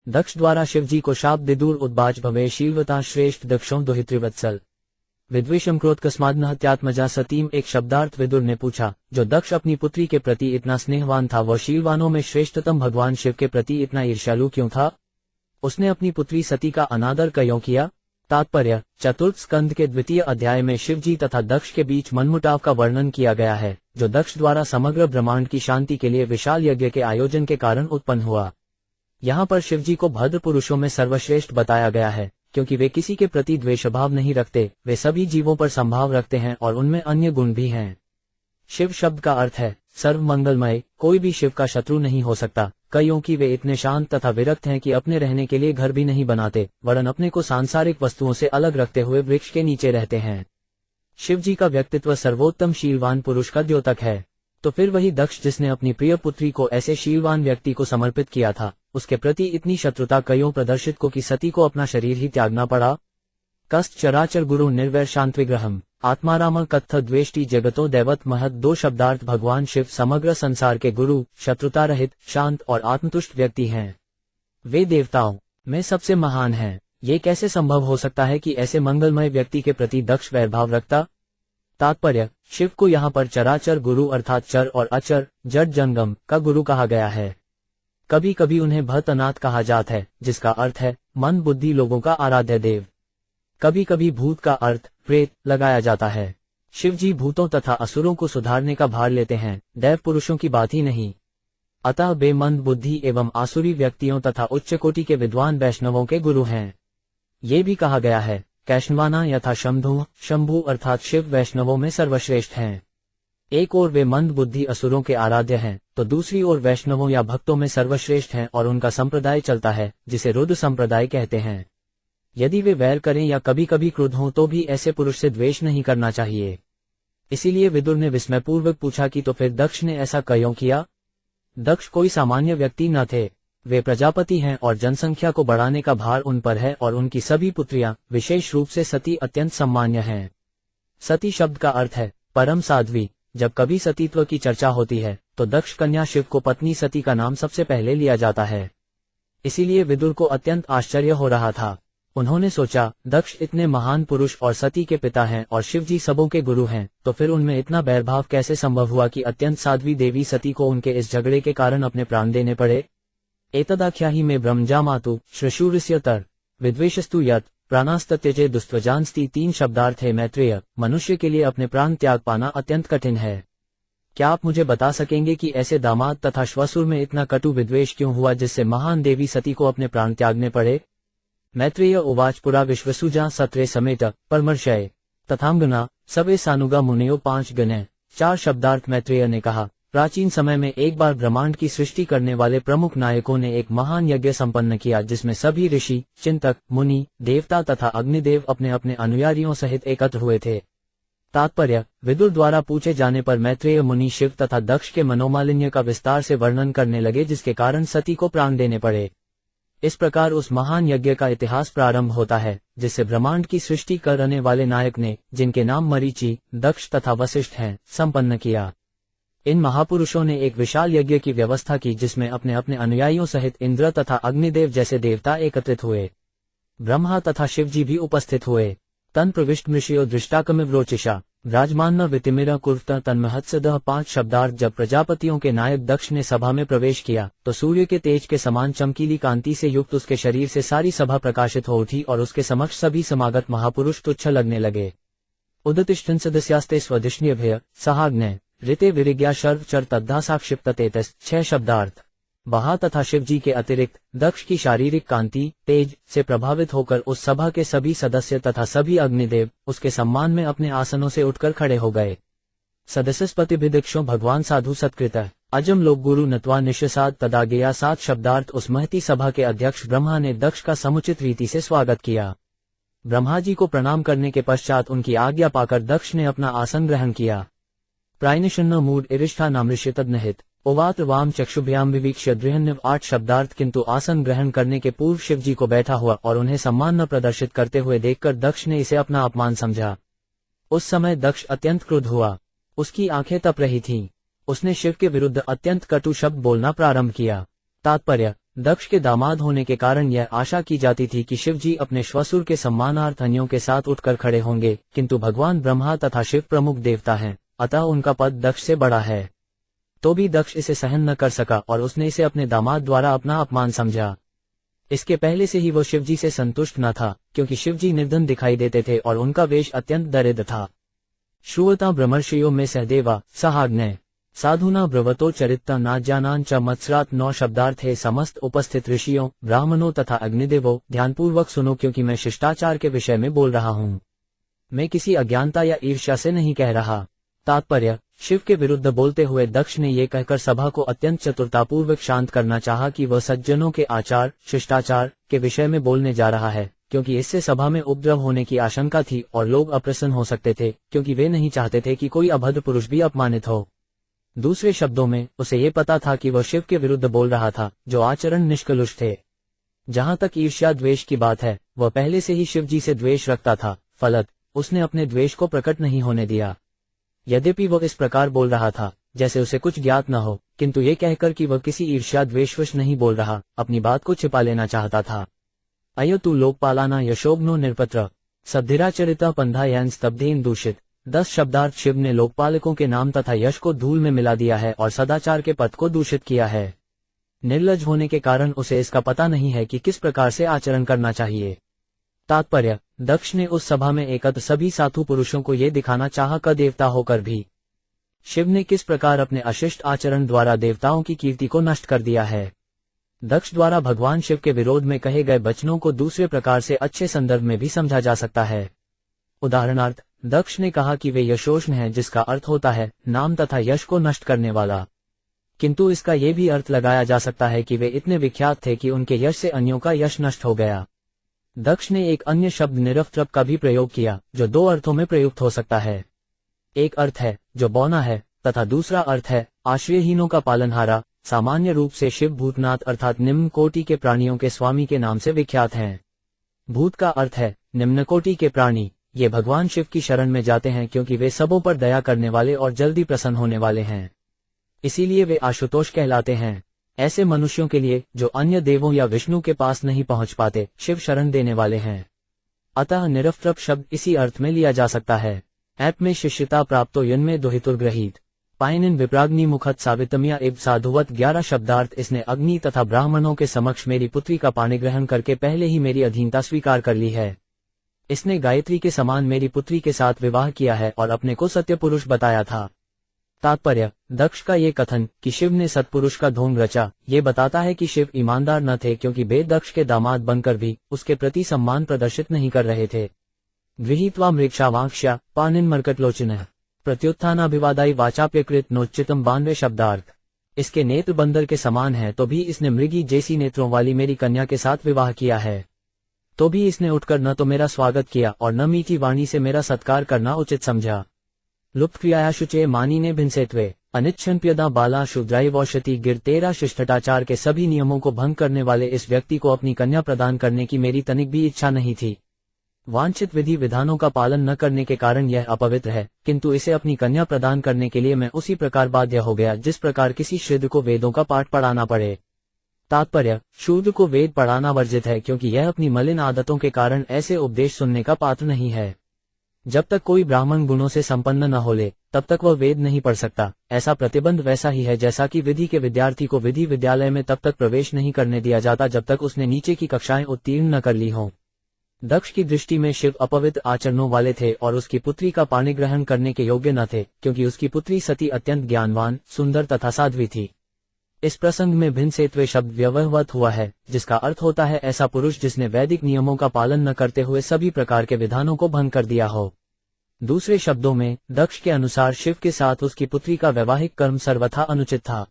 दक्ष द्वारा शिवजी को शाप दिदुर उद्बाच भवे शीलवता श्रेष्ठ दक्षों दोहित्रिवत्सल विद्वेषम क्रोध कस्माद् हत्यात्मजा सतीम। एक शब्दार्थ विदुर ने पूछा, जो दक्ष अपनी पुत्री के प्रति इतना स्नेहवान था वह शीलवानों में श्रेष्ठतम भगवान शिव के प्रति इतना ईर्ष्यालु क्यों था? उसने अपनी पुत्री सती का अनादर क्यों किया? तात्पर्य, चतुर्थ स्कंद के द्वितीय अध्याय में शिवजी तथा दक्ष के बीच मनमुटाव का वर्णन किया गया है, जो दक्ष द्वारा समग्र ब्रह्मांड की शांति के लिए विशाल यज्ञ के आयोजन के कारण उत्पन्न हुआ। यहाँ पर शिवजी को भद्र पुरुषों में सर्वश्रेष्ठ बताया गया है, क्योंकि वे किसी के प्रति द्वेषभाव नहीं रखते, वे सभी जीवों पर संभाव रखते हैं और उनमें अन्य गुण भी हैं। शिव शब्द का अर्थ है सर्व मंगलमय, कोई भी शिव का शत्रु नहीं हो सकता, क्योंकि वे इतने शांत तथा विरक्त हैं कि अपने रहने के लिए घर भी नहीं बनाते, वरन अपने को सांसारिक वस्तुओं से अलग रखते हुए वृक्ष के नीचे रहते हैं। शिवजी का व्यक्तित्व सर्वोत्तम शीलवान पुरुष का द्योतक है। तो फिर वही दक्ष जिसने अपनी प्रिय पुत्री को ऐसे शीलवान व्यक्ति को समर्पित किया था, उसके प्रति इतनी शत्रुता क्यों प्रदर्शित को कि सती को अपना शरीर ही त्यागना पड़ा? कस्त चराचर गुरु निर्वैर शांत विग्रहम आत्माराम कत्थ द्वेष्टि जगतो दैवत महत। दो शब्दार्थ भगवान शिव समग्र संसार के गुरु, शत्रुता रहित, शांत और आत्मतुष्ट व्यक्ति हैं। वे देवताओं में सबसे महान हैं। ये कैसे संभव हो सकता है कि ऐसे मंगलमय व्यक्ति के प्रति दक्ष वैरभाव रखता? तात्पर्य, शिव को यहाँ पर चराचर गुरु अर्थात चर और अचर, जड़ जंगम का गुरु कहा गया है। कभी कभी उन्हें भतनाथ कहा जाता है, जिसका अर्थ है मन बुद्धि लोगों का आराध्य देव। कभी कभी भूत का अर्थ प्रेत लगाया जाता है। शिवजी भूतों तथा असुरों को सुधारने का भार लेते हैं, दैव पुरुषों की बात ही नहीं। अतः बेमंद बुद्धि एवं आसुरी व्यक्तियों तथा उच्च कोटि के विद्वान वैष्णवों के गुरु हैं। ये भी कहा गया है, कैष्णवाना यथा शंभु, शंभु अर्थात शिव वैष्णवों में सर्वश्रेष्ठ हैं। एक ओर वे मंद बुद्धि असुरों के आराध्य हैं, तो दूसरी ओर वैष्णवों या भक्तों में सर्वश्रेष्ठ हैं और उनका संप्रदाय चलता है, जिसे रुद्र संप्रदाय कहते हैं। यदि वे वैर करें या कभी कभी क्रुद्ध हों तो भी ऐसे पुरुष से द्वेष नहीं करना चाहिए। इसीलिए विदुर ने विस्मयपूर्वक पूछा कि तो फिर दक्ष ने ऐसा क्यों किया? दक्ष कोई सामान्य व्यक्ति न थे, वे प्रजापति हैं और जनसंख्या को बढ़ाने का भार उन पर है और उनकी सभी पुत्रियां, विशेष रूप से सती, अत्यंत सम्मान्य हैं। सती शब्द का अर्थ है परम साध्वी। जब कभी सतीत्व की चर्चा होती है तो दक्ष कन्या शिव को पत्नी सती का नाम सबसे पहले लिया जाता है। इसीलिए विदुर को अत्यंत आश्चर्य हो रहा था। उन्होंने सोचा, दक्ष इतने महान पुरुष और सती के पिता हैं और शिवजी सबों के गुरु हैं, तो फिर उनमें इतना बैरभाव कैसे संभव हुआ कि अत्यंत साध्वी देवी सती को उनके इस झगड़े के कारण अपने प्राण देने पड़े? एतदाख्याहि में ब्रह्मजा मातु श्रशूरस्यतर विद्वेषस्तु यत् प्राणास्तत्यजे दुस्त्वजांस्ति। 3 शब्दार्थ है मैत्रेय। मनुष्य के लिए अपने प्राण त्याग पाना अत्यंत कठिन है। क्या आप मुझे बता सकेंगे कि ऐसे दामाद तथा श्वसुर में इतना कटु विद्वेष क्यों हुआ जिससे महान देवी सती को अपने प्राण त्यागने पड़े? मैत्रेय उवाच पुरा विश्वसुजा सत्रे समेत परमर्शय तथांगना सवे सानुगा मुनयो 5 गणे। 4 शब्दार्थ मैत्रेय ने कहा, प्राचीन समय में एक बार ब्रह्मांड की सृष्टि करने वाले प्रमुख नायकों ने एक महान यज्ञ संपन्न किया, जिसमें सभी ऋषि, चिंतक, मुनि, देवता तथा अग्निदेव अपने अपने अनुयायियों सहित एकत्र हुए थे। तात्पर्य, विदुर द्वारा पूछे जाने पर मैत्रेय मुनि शिव तथा दक्ष के मनोमालिन्य का विस्तार से वर्णन करने लगे, जिसके कारण सती को प्राण देने पड़े। इस प्रकार उस महान यज्ञ का इतिहास प्रारंभ होता है, जिससे ब्रह्मांड की सृष्टि करने वाले नायक ने, जिनके नाम मरीचि, दक्ष तथा वशिष्ठ हैं, संपन्न किया। इन महापुरुषों ने एक विशाल यज्ञ की व्यवस्था की, जिसमें अपने अपने अनुयायियों सहित इंद्र तथा अग्निदेव जैसे देवता एकत्रित हुए। ब्रह्मा तथा शिवजी भी उपस्थित हुए। तन प्रविष्ट मृषयो दृष्टाकमिव्रोचिषा राजमान्न वितिमिरा कुर्त तन्महत्सदः। 5 शब्दार्थ। जब प्रजापतियों के नायक दक्ष ने सभा में प्रवेश किया तो सूर्य के तेज के समान चमकीली कांति से युक्त उसके शरीर से सारी सभा प्रकाशित हो उठी और उसके समक्ष सभी समागत महापुरुष तुच्छ लगने लगे। उदतिष्ठन् सदस्यास्ते स्वधिष्ण्यभय सहाग्नय ऋते विरिज्ञा शर्व चर तद्धा साक्षिप्ततेतस्। 6 शब्दार्थ। बहा तथा शिवजी के अतिरिक्त दक्ष की शारीरिक कांति, तेज से प्रभावित होकर उस सभा के सभी सदस्य तथा सभी अग्निदेव उसके सम्मान में अपने आसनों से उठकर खड़े हो गए। सदस्यस्पतिभिदिक्षो भगवान साधु सत्कृतः अजम लोक गुरु नत्वा निश्यसाद तदागेया। 7 शब्दार्थ। उस महती सभा के अध्यक्ष ब्रह्मा ने दक्ष का समुचित रीति से स्वागत किया। ब्रह्मा जी को प्रणाम करने के पश्चात उनकी आज्ञा पाकर दक्ष ने अपना आसन ग्रहण किया। प्रायनिषन्न मूड इरिष्ठा नामृष्यतद्नहित ओवात वाम चक्षुभ्याम विवीक्ष्य दृहन्यव। 8 शब्दार्थ। किंतु आसन ग्रहण करने के पूर्व शिवजी को बैठा हुआ और उन्हें सम्मान न प्रदर्शित करते हुए देखकर दक्ष ने इसे अपना अपमान समझा। उस समय दक्ष अत्यंत क्रुद्ध हुआ। उसकी आंखें तप रही थीं। उसने शिव के विरुद्ध अत्यंत कटु शब्द बोलना प्रारंभ किया। तात्पर्य, दक्ष के दामाद होने के कारण यह आशा की जाती थी कि शिवजी अपने श्वसुर के सम्मानार्थ अन्यों के साथ उठकर खड़े होंगे, किंतु भगवान ब्रह्मा तथा शिव प्रमुख देवता हैं, अतः उनका पद दक्ष से बड़ा है। तो भी दक्ष इसे सहन न कर सका और उसने इसे अपने दामाद द्वारा अपना अपमान समझा। इसके पहले से ही वो शिवजी से संतुष्ट न था, क्योंकि शिवजी निर्धन दिखाई देते थे और उनका वेश अत्यंत दरिद्र था। श्रुवता ब्रह्मर्षियों में सहदेवा सहाग्नय साधुना ब्रवतो चरित्ता नाज्यानान च मत्सरात 9 शब्दार्थ है। समस्त उपस्थित ऋषियों, ब्राह्मणों तथा अग्निदेवों, ध्यानपूर्वक सुनो, क्योंकि मैं शिष्टाचार के विषय में बोल रहा हूँ। मैं किसी अज्ञानता या ईर्ष्या से नहीं कह रहा। तात्पर्य, शिव के विरुद्ध बोलते हुए दक्ष ने ये कहकर सभा को अत्यंत चतुरतापूर्वक शांत करना चाहा कि वह सज्जनों के आचार शिष्टाचार के विषय में बोलने जा रहा है, क्योंकि इससे सभा में उपद्रव होने की आशंका थी और लोग अप्रसन्न हो सकते थे, क्योंकि वे नहीं चाहते थे कि कोई अभद्र पुरुष भी अपमानित हो। दूसरे शब्दों में, उसे ये पता था कि वह शिव के विरुद्ध बोल रहा था, जो आचरण निष्कलुष थे। जहां तक ईर्ष्या द्वेष की बात है, वह पहले से ही शिवजी से द्वेष रखता था, फलत उसने अपने द्वेष को प्रकट नहीं होने दिया। यद्यपि वह इस प्रकार बोल रहा था जैसे उसे कुछ ज्ञात न हो, किंतु ये कहकर कि वह किसी ईर्ष्या द्वेषवश नहीं बोल रहा, अपनी बात को छिपा लेना चाहता था। अयो तू लोकपालाना यशोग्नो निरपत्र सद्धिराचरिता पंधायन स्तब्धेन दूषित। 10 शब्दार्थ शिव ने लोकपालकों के नाम तथा यश को धूल में मिला दिया है और सदाचार के पथ को दूषित किया है। निर्लज होने के कारण उसे इसका पता नहीं है कि किस प्रकार से आचरण करना चाहिए। तात्पर्य, दक्ष ने उस सभा में एकत्र सभी साधु पुरुषों को ये दिखाना चाहा कि देवता होकर भी शिव ने किस प्रकार अपने अशिष्ट आचरण द्वारा देवताओं की कीर्ति को नष्ट कर दिया है। दक्ष द्वारा भगवान शिव के विरोध में कहे गए वचनों को दूसरे प्रकार से अच्छे संदर्भ में भी समझा जा सकता है। उदाहरणार्थ, दक्ष ने कहा कि वे यशोष्ण हैं, जिसका अर्थ होता है नाम तथा यश को नष्ट करने वाला, किंतु इसका ये भी अर्थ लगाया जा सकता है कि वे इतने विख्यात थे कि उनके यश से अन्यों का यश नष्ट हो गया। दक्ष ने एक अन्य शब्द निरफ्त्रप का भी प्रयोग किया, जो 2 अर्थों में प्रयुक्त हो सकता है। एक अर्थ है जो बौना है तथा दूसरा अर्थ है आश्रयहीनों का पालनहारा। सामान्य रूप से शिव भूतनाथ अर्थात निम्न कोटि के प्राणियों के स्वामी के नाम से विख्यात हैं। भूत का अर्थ है निम्न कोटि के प्राणी। ये भगवान शिव की शरण में जाते हैं क्योंकि वे सबों पर दया करने वाले और जल्दी प्रसन्न होने वाले हैं, इसीलिए वे आशुतोष कहलाते हैं। ऐसे मनुष्यों के लिए जो अन्य देवों या विष्णु के पास नहीं पहुंच पाते, शिव शरण देने वाले हैं। अतः निरफ्त्रप शब्द इसी अर्थ में लिया जा सकता है। ऐप में शिष्यता प्राप्तो यन्मे दोहितुर्ग्रहीत पायनिन विप्राग्नि मुखत सावितमिया एव साधुवत। 11 शब्दार्थ इसने अग्नि तथा ब्राह्मणों के समक्ष मेरी पुत्री का पाणिग्रहण करके पहले ही मेरी अधीनता स्वीकार कर ली है। इसने गायत्री के समान मेरी पुत्री के साथ विवाह किया है और अपने को सत्य पुरुष बताया था। तात्पर्य, दक्ष का ये कथन कि शिव ने सत्पुरुष का ढोंग रचा, ये बताता है कि शिव ईमानदार न थे, क्योंकि वे दक्ष के दामाद बनकर भी उसके प्रति सम्मान प्रदर्शित नहीं कर रहे थे। गृहीत्वा मृक्षावांक्ष्या पानिन मर्कटलोचनः प्रत्युत्थानाभिवादाई वाचाप्यकृत नोच्चितम। 92 शब्दार्थ। इसके नेत्र बंदर के समान है, तो भी इसने मृगी जैसी नेत्रों वाली मेरी कन्या के साथ विवाह किया है। तो भी इसने उठकर न तो मेरा स्वागत किया और न मीठी वाणी से मेरा सत्कार करना उचित समझा। लुप्त क्रियाशुचे मानी ने भिन्सेत्वे अनिच्छन्प्यदा बाला शूद्राइवौषति गिर। 13 शिष्टाचार के सभी नियमों को भंग करने वाले इस व्यक्ति को अपनी कन्या प्रदान करने की मेरी तनिक भी इच्छा नहीं थी। वांछित विधि विधानों का पालन न करने के कारण यह अपवित्र है, किंतु इसे अपनी कन्या प्रदान करने के लिए मैं उसी प्रकार बाध्य हो गया जिस प्रकार किसी शूद्र को वेदों का पाठ पढ़ाना पड़े। तात्पर्य, शूद्र को वेद पढ़ाना वर्जित है, क्योंकि यह अपनी मलिन आदतों के कारण ऐसे उपदेश सुनने का पात्र नहीं है। जब तक कोई ब्राह्मण गुणों से संपन्न न हो ले, तब तक वह वेद नहीं पढ़ सकता। ऐसा प्रतिबंध वैसा ही है जैसा कि विधि के विद्यार्थी को विधि विद्यालय में तब तक प्रवेश नहीं करने दिया जाता जब तक उसने नीचे की कक्षाएं उत्तीर्ण न कर ली हों। दक्ष की दृष्टि में शिव अपवित्र आचरणों वाले थे और उसकी पुत्री का पाणिग्रहण करने के योग्य न थे, क्योंकि उसकी पुत्री सती अत्यंत ज्ञानवान, सुंदर तथा साध्वी थी। इस प्रसंग में भिन्सेत्वे शब्द व्यवहृत हुआ है, जिसका अर्थ होता है ऐसा पुरुष जिसने वैदिक नियमों का पालन न करते हुए सभी प्रकार के विधानों को भंग कर दिया हो। दूसरे शब्दों में, दक्ष के अनुसार शिव के साथ उसकी पुत्री का वैवाहिक कर्म सर्वथा अनुचित था।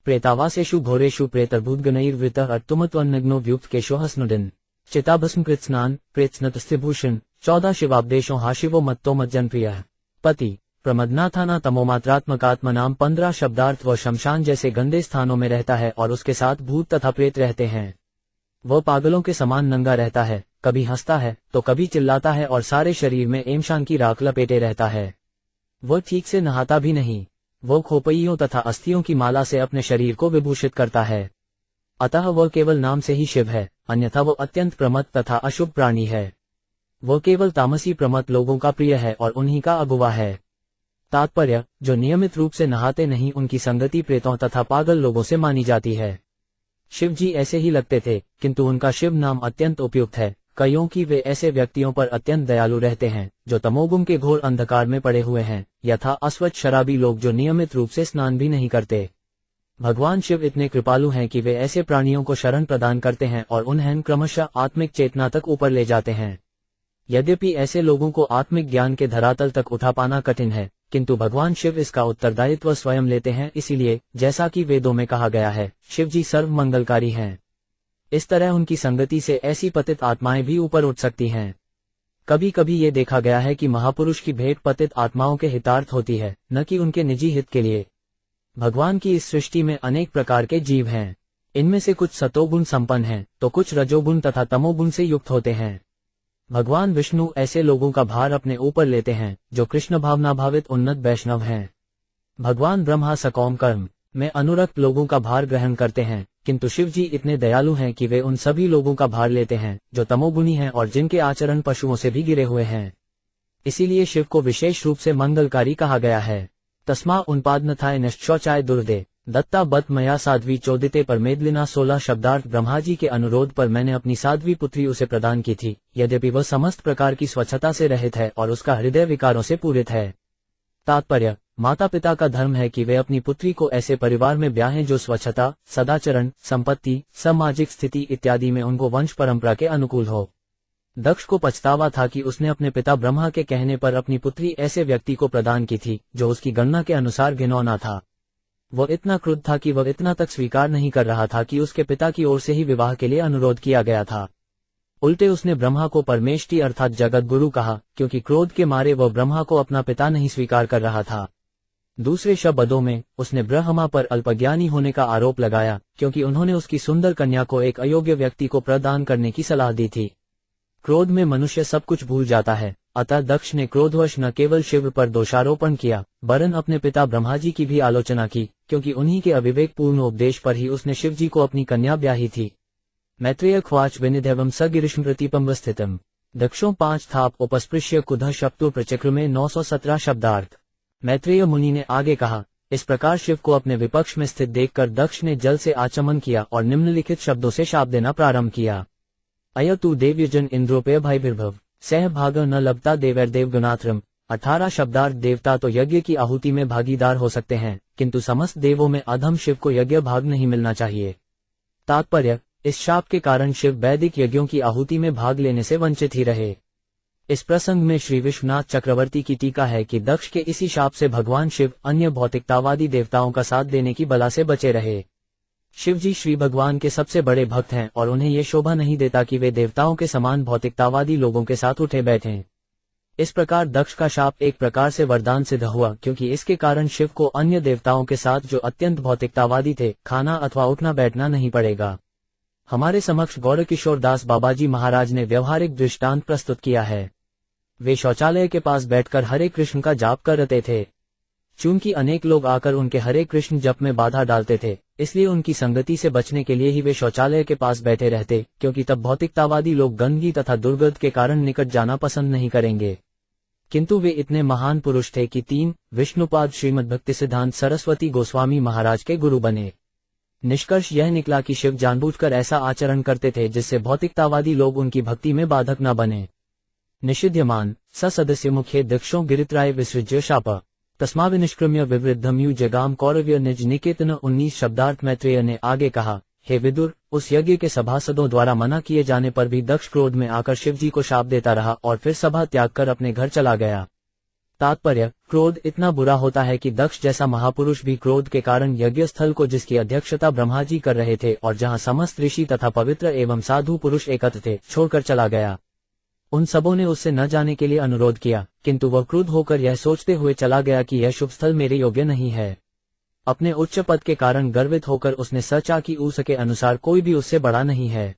प्रेतावासेषु घोरेषु प्रेतर्भूतगणैर्वृत अर्तुमत्वन्नग्नो व्युक्त केशोहस्नुदिन चिताभस्मकृत स्नान प्रेत्स्नतस्थिभूषण। 14 शिवापदेशों हाशिवो मत्तो मज्जनप्रिय पति प्रमदनाथाना तमोमात्रात्मकात्मनाम। 15 शब्दार्थ वह शमशान जैसे गंदे स्थानों में रहता है और उसके साथ भूत तथा प्रेत रहते हैं। वह पागलों के समान नंगा रहता है, कभी हंसता है तो कभी चिल्लाता है और सारे शरीर में एमशान की राख लपेटे रहता है। वह ठीक से नहाता भी नहीं। वह खोपड़ियों तथा अस्थियों की माला से अपने शरीर को विभूषित करता है। अतः वह केवल नाम से ही शिव है, अन्यथा वो अत्यंत प्रमत्त तथा अशुभ प्राणी है। वह केवल तामसी प्रमत्त लोगों का प्रिय है और उन्हीं का अगुवा है। तात्पर्य, जो नियमित रूप से नहाते नहीं उनकी संगति प्रेतों तथा पागल लोगों से मानी जाती है। शिव जी ऐसे ही लगते थे, किंतु उनका शिव नाम अत्यंत उपयुक्त है, क्योंकि वे ऐसे व्यक्तियों पर अत्यंत दयालु रहते हैं जो तमोगुण के घोर अंधकार में पड़े हुए हैं, यथा अस्वच्छ शराबी लोग जो नियमित रूप से स्नान भी नहीं करते। भगवान शिव इतने कृपालु हैं कि वे ऐसे प्राणियों को शरण प्रदान करते हैं और उन्हें क्रमशः आत्मिक चेतना तक ऊपर ले जाते हैं। यद्यपि ऐसे लोगों को आत्मिक ज्ञान के धरातल तक उठा पाना कठिन है, किंतु भगवान शिव इसका उत्तरदायित्व स्वयं लेते हैं। इसीलिए जैसा कि वेदों में कहा गया है, शिव जी सर्व मंगलकारी हैं। इस तरह उनकी संगति से ऐसी पतित आत्माएं भी ऊपर उठ सकती हैं। कभी कभी ये देखा गया है कि महापुरुष की भेंट पतित आत्माओं के हितार्थ होती है, न कि उनके निजी हित के लिए। भगवान की इस सृष्टि में अनेक प्रकार के जीव हैं। इनमें से कुछ सतोगुण संपन्न हैं, तो कुछ रजोगुण तथा तमोगुण से युक्त होते हैं। भगवान विष्णु ऐसे लोगों का भार अपने ऊपर लेते हैं जो कृष्ण भावना भावित उन्नत वैष्णव हैं। भगवान ब्रह्मा सकौम कर्म में अनुरक्त लोगों का भार ग्रहण करते हैं, किंतु शिव जी इतने दयालु हैं कि वे उन सभी लोगों का भार लेते हैं जो तमोगुणी हैं और जिनके आचरण पशुओं से भी गिरे हुए हैं। इसीलिए शिव को विशेष रूप से मंगलकारी कहा गया है। तस्मा उन्पादनथाय निश्चौचाय दुर्दे दत्ता बत मया साध्वी चोदिते पर मेदलिना 16 शब्दार्थ ब्रह्मा जी के अनुरोध पर मैंने अपनी साध्वी पुत्री उसे प्रदान की थी, यद्यपि वह समस्त प्रकार की स्वच्छता से रहित है और उसका हृदय विकारों से पूरित है। तात्पर्य, माता पिता का धर्म है कि वे अपनी पुत्री को ऐसे परिवार में ब्याहें जो स्वच्छता, सदाचरण, संपत्ति, सामाजिक स्थिति इत्यादि में उनको वंश परंपरा के अनुकूल हो। दक्ष को पछतावा था कि उसने अपने पिता ब्रह्मा के कहने पर अपनी पुत्री ऐसे व्यक्ति को प्रदान की थी जो उसकी गणना के अनुसार घिनौना था। वह इतना क्रुद्ध था कि वह इतना तक स्वीकार नहीं कर रहा था कि उसके पिता की ओर से ही विवाह के लिए अनुरोध किया गया था। उल्टे उसने ब्रह्मा को परमेष्टि अर्थात जगत गुरु कहा, क्योंकि क्रोध के मारे वह ब्रह्मा को अपना पिता नहीं स्वीकार कर रहा था। दूसरे शब्दों में उसने ब्रह्मा पर अल्पज्ञानी होने का आरोप लगाया, क्योंकि उन्होंने उसकी सुंदर कन्या को एक अयोग्य व्यक्ति को प्रदान करने की सलाह दी थी। क्रोध में मनुष्य सब कुछ भूल जाता है, अतः दक्ष ने क्रोधवश न केवल शिव पर दोषारोपण किया, वरन अपने पिता ब्रह्मा जी की भी आलोचना की, क्योंकि उन्हीं के अविवेकपूर्ण उपदेश पर ही उसने शिव जी को अपनी कन्या ब्याही थी। मैत्रेय ख्वाच विनिधेवम सगिरिष्म प्रतिपम स्थितम दक्षों 5 थाप उपस्पृश्य कुध शब्दों प्रचक्र में 917 शब्दार्थ। मैत्रेय मुनि ने आगे कहा, इस प्रकार शिव को अपने विपक्ष में स्थित देखकर दक्ष ने जल से आचमन किया और निम्नलिखित शब्दों से शाप देना प्रारंभ किया। अय तू देव्यजन इंद्रोपय भाई विर्भव सह भाग न लभता देवैर्देव गुणात्रम। 18 शब्दार्थ। देवता तो यज्ञ की आहुति में भागीदार हो सकते हैं, किंतु समस्त देवों में अधम शिव को यज्ञ भाग नहीं मिलना चाहिए। तात्पर्य, इस शाप के कारण शिव वैदिक यज्ञों की आहुति में भाग लेने से वंचित ही रहे। इस प्रसंग में श्री विश्वनाथ चक्रवर्ती की टीका है कि दक्ष के इसी शाप से भगवान शिव अन्य भौतिकतावादी देवताओं का साथ देने की बला से बचे रहे। शिव जी श्री भगवान के सबसे बड़े भक्त हैं और उन्हें ये शोभा नहीं देता कि वे देवताओं के समान भौतिकतावादी लोगों के साथ उठे बैठें। इस प्रकार दक्ष का शाप एक प्रकार से वरदान सिद्ध हुआ, क्योंकि इसके कारण शिव को अन्य देवताओं के साथ जो अत्यंत भौतिकतावादी थे खाना अथवा उठना बैठना नहीं पड़ेगा। हमारे समक्ष गौरकिशोर दास बाबाजी महाराज ने व्यवहारिक दृष्टांत प्रस्तुत किया है। वे शौचालय के पास बैठकर हरे कृष्ण का जाप करते थे। चूंकि अनेक लोग आकर उनके हरे कृष्ण जप में बाधा डालते थे, इसलिए उनकी संगति से बचने के लिए ही वे शौचालय के पास बैठे रहते, क्योंकि तब भौतिकतावादी लोग गंदगी तथा दुर्गंध के कारण निकट जाना पसंद नहीं करेंगे। किंतु वे इतने महान पुरुष थे कि 3 विष्णुपाद श्रीमद् भक्ति सिद्धांत सरस्वती गोस्वामी महाराज के गुरु बने। निष्कर्ष यह निकला कि शिव जानबूझकर ऐसा आचरण करते थे जिससे भौतिकतावादी लोग उनकी भक्ति में बाधक न बने। निषिध्यमान स सदस्य मुख्य दक्षों गिरित्राय विसृज्य शाप तस्माविनिष्क्रम्य विवृद्धम्यु जगाम कौरव्य निज निकेतन 19 शब्दार्थ। मैत्रेय ने आगे कहा, हे विदुर, उस यज्ञ के सभासदों द्वारा मना किए जाने पर भी दक्ष क्रोध में आकर शिव जी को शाप देता रहा और फिर सभा त्याग कर अपने घर चला गया। तात्पर्य, क्रोध इतना बुरा होता है कि दक्ष जैसा महापुरुष भी क्रोध के कारण यज्ञ स्थल को जिसकी अध्यक्षता ब्रह्मा जी कर रहे थे और जहां समस्त ऋषि तथा पवित्र एवं साधु पुरुष एकत्र थे, छोड़कर चला गया। उन सबों ने उससे न जाने के लिए अनुरोध किया, किंतु वह क्रुद्ध होकर यह सोचते हुए चला गया कि यह शुभ स्थल मेरे योग्य नहीं है। अपने उच्च पद के कारण गर्वित होकर उसने सोचा कि उसके अनुसार कोई भी उससे बड़ा नहीं है।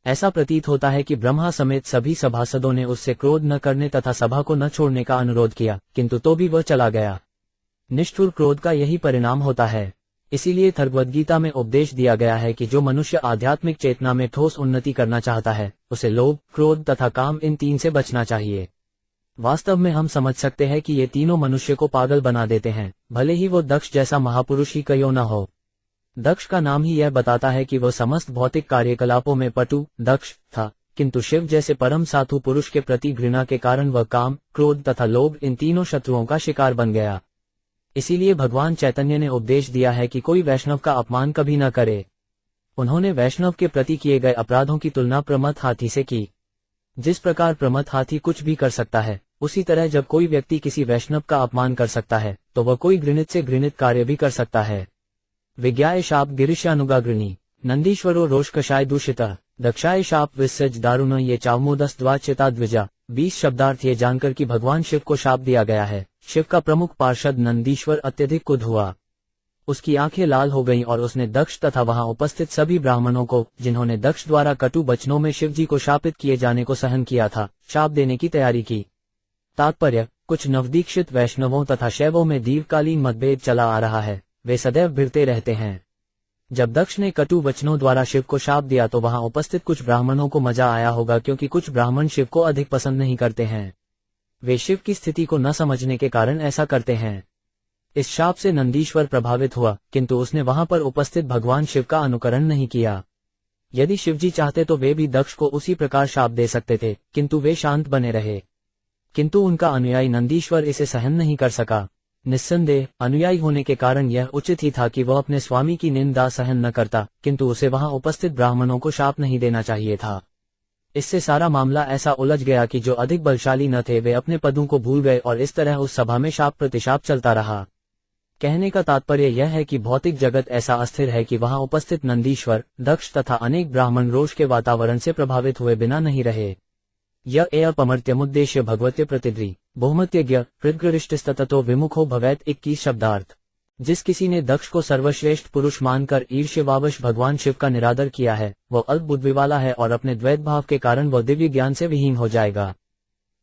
ऐसा प्रतीत होता है कि ब्रह्मा समेत सभी सभासदों ने उससे क्रोध न करने तथा सभा को न छोड़ने का अनुरोध किया, किंतु तो भी वह चला गया। निष्ठुर क्रोध का यही परिणाम होता है। इसीलिए भगवद्गीता में उपदेश दिया गया है कि जो मनुष्य आध्यात्मिक चेतना में ठोस उन्नति करना चाहता है, उसे लोभ, क्रोध तथा काम इन तीन से बचना चाहिए। वास्तव में हम समझ सकते हैं कि ये तीनों मनुष्य को पागल बना देते हैं, भले ही वो दक्ष जैसा महापुरुष ही क्यों न हो। दक्ष का नाम ही यह बताता है कि वह समस्त भौतिक कार्यकलापों में पटु, दक्ष था, किंतु शिव जैसे परम साधु पुरुष के प्रति घृणा के कारण वह काम, क्रोध तथा लोभ इन तीनों शत्रुओं का शिकार बन गया। इसीलिए भगवान चैतन्य ने उपदेश दिया है कि कोई वैष्णव का अपमान कभी न करे। उन्होंने वैष्णव के प्रति किए गए अपराधों की तुलना प्रमथ हाथी से की। जिस प्रकार प्रमथ हाथी कुछ भी कर सकता है, उसी तरह जब कोई व्यक्ति किसी वैष्णव का अपमान कर सकता है, तो वह कोई घृणित से घृणित कार्य भी कर सकता है। विज्ञाय शाप गिरिशानुगाग्रणी नंदीश्वरो रोष कषाय दूषितः दक्षाय शाप विसृज दारुण ये चावमोदस द्वाच्यता द्विजा। 20 शब्दार्थ ये जानकर कि भगवान शिव को शाप दिया गया है। शिव का प्रमुख पार्षद नंदीश्वर अत्यधिक क्रुद्ध हुआ। उसकी आंखें लाल हो गईं और उसने दक्ष तथा वहां उपस्थित सभी ब्राह्मणों को, जिन्होंने दक्ष द्वारा कटु वचनों में शिवजी को शापित किए जाने को सहन किया था, शाप देने की तैयारी की। तात्पर्य, कुछ नवदीक्षित वैष्णवों तथा शैवों में दीर्घकालीन मतभेद चला आ रहा है। वे सदैव भिड़ते रहते हैं। जब दक्ष ने कटु वचनों द्वारा शिव को शाप दिया तो वहां उपस्थित कुछ ब्राह्मणों को मजा आया होगा, क्योंकि कुछ ब्राह्मण शिव को अधिक पसंद नहीं करते हैं। वे शिव की स्थिति को न समझने के कारण ऐसा करते हैं। इस शाप से नंदीश्वर प्रभावित हुआ, किंतु उसने वहां पर उपस्थित भगवान शिव का अनुकरण नहीं किया। यदि शिवजी चाहते तो वे भी दक्ष को उसी प्रकार शाप दे सकते थे, किंतु वे शांत बने रहे। किंतु उनका अनुयायी नंदीश्वर इसे सहन नहीं कर सका। निस्संदेह अनुयायी होने के कारण यह उचित ही था कि वह अपने स्वामी की निंदा सहन न करता, किंतु उसे वहां उपस्थित ब्राह्मणों को शाप नहीं देना चाहिए था। इससे सारा मामला ऐसा उलझ गया कि जो अधिक बलशाली न थे वे अपने पदों को भूल गए और इस तरह उस सभा में शाप प्रतिशाप चलता रहा। कहने का तात्पर्य यह है कि भौतिक जगत ऐसा अस्थिर है कि वहां उपस्थित नंदीश्वर, दक्ष तथा अनेक ब्राह्मण रोष के वातावरण से प्रभावित हुए बिना नहीं रहे। यह अपमर्त्यमुद्देश्य भगवत्य प्रतिद्रि बहुमत्यज्ञ पृथ्गरिष्टस्ततो विमुखो भवेत 21 शब्दार्थ। जिस किसी ने दक्ष को सर्वश्रेष्ठ पुरुष मानकर ईर्ष्यवावश भगवान शिव का निरादर किया है, वह अल्प बुद्धि वाला है और अपने द्वैत भाव के कारण वह दिव्य ज्ञान से विहीन हो जाएगा।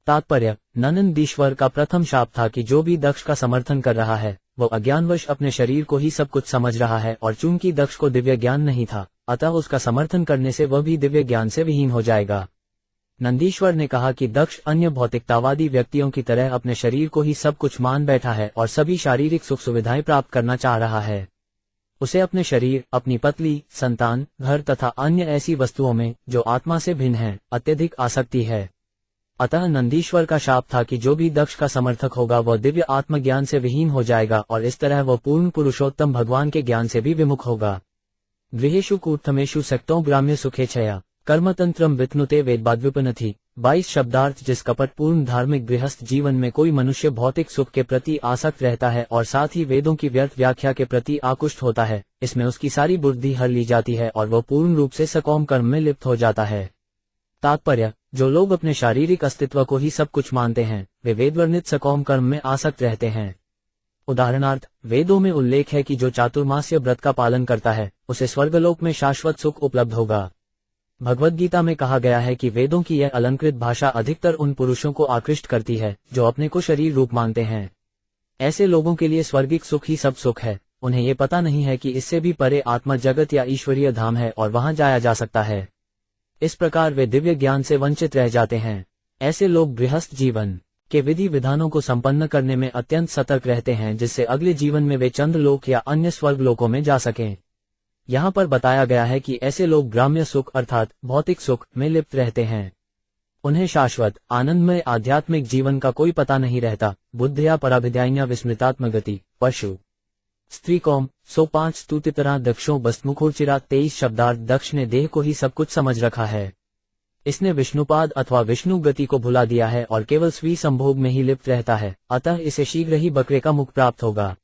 तात्पर्य, नंदीश्वर का प्रथम शाप था कि जो भी दक्ष का समर्थन कर रहा है, वह अज्ञानवश अपने शरीर को ही सब कुछ समझ रहा है, और चूंकि दक्ष को दिव्य ज्ञान नहीं था, अतः उसका समर्थन करने से वह भी दिव्य ज्ञान से विहीन हो जाएगा। नंदीश्वर ने कहा कि दक्ष अन्य भौतिकतावादी व्यक्तियों की तरह अपने शरीर को ही सब कुछ मान बैठा है और सभी शारीरिक सुख सुविधाएं प्राप्त करना चाह रहा है। उसे अपने शरीर, अपनी पत्नी, संतान, घर तथा अन्य ऐसी वस्तुओं में जो आत्मा से भिन्न है, अत्यधिक आसक्ति है। अतः नंदीश्वर का शाप था कि जो भी दक्ष का समर्थक होगा वह दिव्य आत्मज्ञान से विहीन हो जाएगा और इस तरह वह पूर्ण पुरुषोत्तम भगवान के ज्ञान से भी विमुख होगा। गृहेषु कूर्थमेषु सक्तों ग्राम्य सुखेच्छया कर्मतंत्रम वित्नुते वेदबाद्व्युपनथि। 22 शब्दार्थ। जिस कपटपूर्ण धार्मिक गृहस्थ जीवन में कोई मनुष्य भौतिक सुख के प्रति आसक्त रहता है और साथ ही वेदों की व्यर्थ व्याख्या के प्रति आकुष्ट होता है, इसमें उसकी सारी बुद्धि हर ली जाती है और वह पूर्ण रूप से सकौम कर्म में लिप्त हो जाता है। तात्पर्य, जो लोग अपने शारीरिक अस्तित्व को ही सब कुछ मानते हैं, वे वेदवर्णित सकौम कर्म में आसक्त रहते हैं। उदाहरणार्थ, वेदों में उल्लेख है कि जो चातुर्मास्य व्रत का पालन करता है, उसे स्वर्गलोक में शाश्वत सुख उपलब्ध होगा। भगवद्गीता में कहा गया है कि वेदों की यह अलंकृत भाषा अधिकतर उन पुरुषों को आकृष्ट करती है जो अपने को शरीर रूप मानते हैं। ऐसे लोगों के लिए स्वर्गिक सुख ही सब सुख है। उन्हें ये पता नहीं है कि इससे भी परे आत्मा जगत या ईश्वरीय धाम है और वहां जाया जा सकता है। इस प्रकार वे दिव्य ज्ञान से वंचित रह जाते हैं। ऐसे लोग गृहस्थ जीवन के विधि विधानों को संपन्न करने में अत्यंत सतर्क रहते हैं, जिससे अगले जीवन में वे चंद्रलोक या अन्य स्वर्ग लोकों में जा सकें। यहाँ पर बताया गया है कि ऐसे लोग ग्राम्य सुख अर्थात भौतिक सुख में लिप्त रहते हैं। उन्हें शाश्वत आनंदमय आध्यात्मिक जीवन का कोई पता नहीं रहता। बुद्धया पराभिद्यान्या विस्मृतात्मगति पशु स्त्री कौम 105 स्तुतितरा दक्षों बस्तमुखोचिरा 23 शब्दार्थ। दक्ष ने देह को ही सब कुछ समझ रखा है। इसने विष्णुपाद अथवा विष्णु गति को भुला दिया है और केवल स्वी संभोग में ही लिप्त रहता है, अतः इसे शीघ्र ही बकरे का मुख प्राप्त होगा।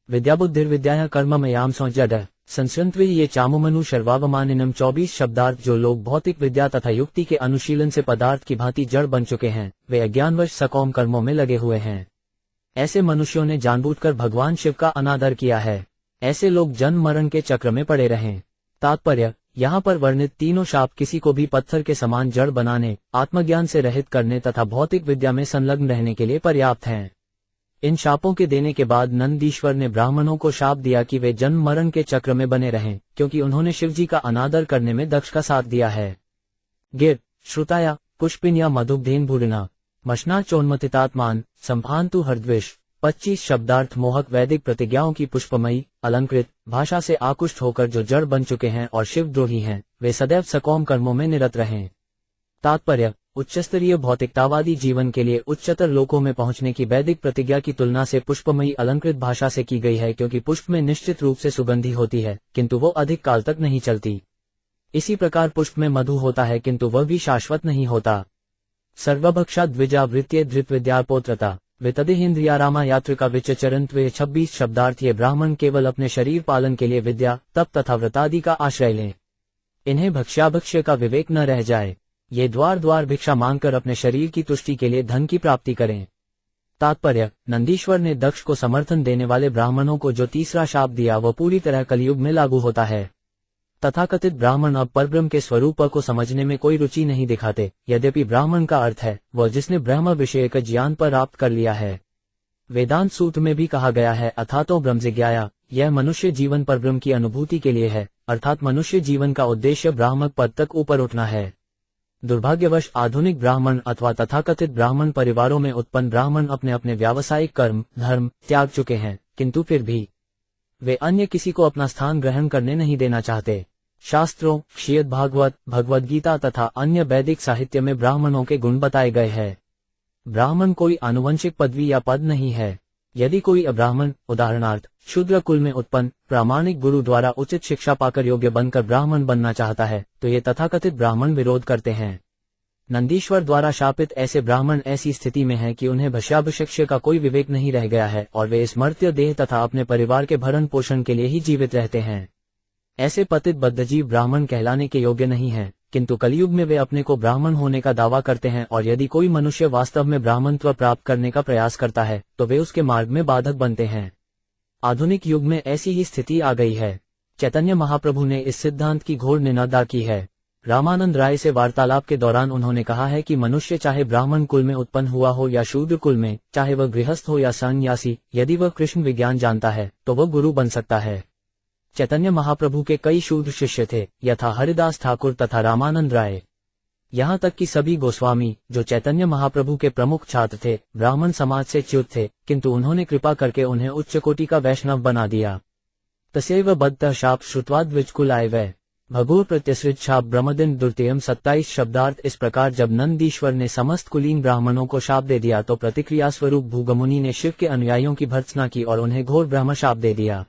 विद्याबुद्धिर्विद्या कर्ममयाम संजड संस्रंत्वे ये चामुमनु शर्वावमानिनम 24 शब्दार्थ। जो लोग भौतिक विद्या तथा युक्ति के अनुशीलन से पदार्थ की भांति जड़ बन चुके हैं, वे अज्ञानवश सकौम कर्मों में लगे हुए हैं। ऐसे मनुष्यों ने जानबूझकर भगवान शिव का अनादर किया है। ऐसे लोग जन्म मरण के चक्र में पड़े रहें। तात्पर्य, यहाँ पर वर्णित तीनों शाप किसी को भी पत्थर के समान जड़ बनाने, आत्मज्ञान से रहित करने तथा भौतिक विद्या में संलग्न रहने के लिए पर्याप्त हैं। इन शापों के देने के बाद नंदीश्वर ने ब्राह्मणों को शाप दिया कि वे जन्म मरण के चक्र में बने रहें, क्योंकि उन्होंने शिवजी का अनादर करने में दक्ष का साथ दिया है। गिर श्रुताया पुष्पिन्या मधुब्धेन भूरिना मशना चोन्मतितात्मान संभान्तु हरद्वेश 25 शब्दार्थ मोहक वैदिक प्रतिज्ञाओं की पुष्पमयी अलंकृत भाषा से आकुष्ट होकर जो जड़ बन चुके हैं और शिवद्रोही हैं, वे सदैव सकौम कर्मों में निरत रहें। तात्पर्य: उच्चस्तरीय भौतिकतावादी जीवन के लिए उच्चतर लोकों में पहुंचने की वैदिक प्रतिज्ञा की तुलना से पुष्पमयी अलंकृत भाषा से की गई है, क्योंकि पुष्प में निश्चित रूप से सुगंधी होती है, किंतु वो अधिक काल तक नहीं चलती। इसी प्रकार पुष्प में मधु होता है, किंतु वह भी शाश्वत नहीं होता। सर्वभक्षा द्विजा वृत्तीय धृत विद्यापोत्रता वितदेहेन्द्रियारामा यात्रिका विचचरंत्वे 26 शब्दार्थ। ये ब्राह्मण केवल अपने शरीर पालन के लिए विद्या, तप तथा व्रतादि का आश्रय लें। इन्हें भक्ष्याभक्ष्य का विवेक न रह जाए। ये द्वार द्वार भिक्षा मांगकर अपने शरीर की तुष्टि के लिए धन की प्राप्ति करें। तात्पर्य: नंदीश्वर ने दक्ष को समर्थन देने वाले ब्राह्मणों को जो तीसरा शाप दिया वह पूरी तरह कलयुग में लागू होता है। तथाकथित ब्राह्मण अब परब्रह्म के स्वरूप को समझने में कोई रुचि नहीं दिखाते, यद्यपि ब्राह्मण का अर्थ है वह जिसने ब्रह्म विषयक ज्ञान प्राप्त कर लिया है। वेदांत सूत्र में भी कहा गया है, अथातो ब्रह्मजिज्ञाया। यह मनुष्य जीवन परब्रह्म की अनुभूति के लिए है, अर्थात मनुष्य जीवन का उद्देश्य ब्राह्मक पद तक ऊपर उठना है। दुर्भाग्यवश आधुनिक ब्राह्मण अथवा तथाकथित ब्राह्मण परिवारों में उत्पन्न ब्राह्मण अपने अपने व्यावसायिक कर्म धर्म त्याग चुके हैं, किंतु फिर भी वे अन्य किसी को अपना स्थान ग्रहण करने नहीं देना चाहते। शास्त्रों, श्रीमद् भागवत, भगवद गीता तथा अन्य वैदिक साहित्य में ब्राह्मणों के गुण बताए गए हैं। ब्राह्मण कोई आनुवंशिक पदवी या पद नहीं है। यदि कोई अब्राह्मण, उदाहरणार्थ शूद्र कुल में उत्पन्न प्रामाणिक गुरु द्वारा उचित शिक्षा पाकर योग्य बनकर ब्राह्मण बनना चाहता है, तो ये तथाकथित ब्राह्मण विरोध करते हैं। नंदीश्वर द्वारा शापित ऐसे ब्राह्मण ऐसी स्थिति में हैं कि उन्हें भक्ष्याभिषेक्य का कोई विवेक नहीं रह गया है और वे इस मर्त्य देह तथा अपने परिवार के भरण पोषण के लिए ही जीवित रहते हैं। ऐसे पतित बद्धजीव ब्राह्मण कहलाने के योग्य नहीं हैं, किंतु कलयुग में वे अपने को ब्राह्मण होने का दावा करते हैं, और यदि कोई मनुष्य वास्तव में ब्राह्मणत्व प्राप्त करने का प्रयास करता है तो वे उसके मार्ग में बाधक बनते हैं। आधुनिक युग में ऐसी ही स्थिति आ गई है। चैतन्य महाप्रभु ने इस सिद्धांत की घोर निंदा की है। रामानंद राय से वार्तालाप के दौरान उन्होंने कहा है कि मनुष्य चाहे ब्राह्मण कुल में उत्पन्न हुआ हो या शूद्र कुल में, चाहे वह गृहस्थ हो या सन्यासी, यदि वह कृष्ण विज्ञान जानता है तो वह गुरु बन सकता है। चैतन्य महाप्रभु के कई शूद्र शिष्य थे, यथा हरिदास ठाकुर तथा रामानंद राय। यहाँ तक कि सभी गोस्वामी, जो चैतन्य महाप्रभु के प्रमुख छात्र थे, ब्राह्मण समाज से च्युत थे, किंतु उन्होंने कृपा करके उन्हें उच्च कोटि का वैष्णव बना दिया। तस्यैव बद्धः शाप श्रुत्वा द्विजकुलाय वै भगुर प्रत्यसृत शाप ब्रह्मदिन द्वितीयम 27 शब्दार्थ। इस प्रकार जब नंदीश्वर ने समस्त कुलीन ब्राह्मणों को शाप दे दिया तो प्रतिक्रिया स्वरूप भूगमुनि ने शिव के अनुयायियों की भर्त्सना की और उन्हें घोर ब्रह्म शाप दे दिया।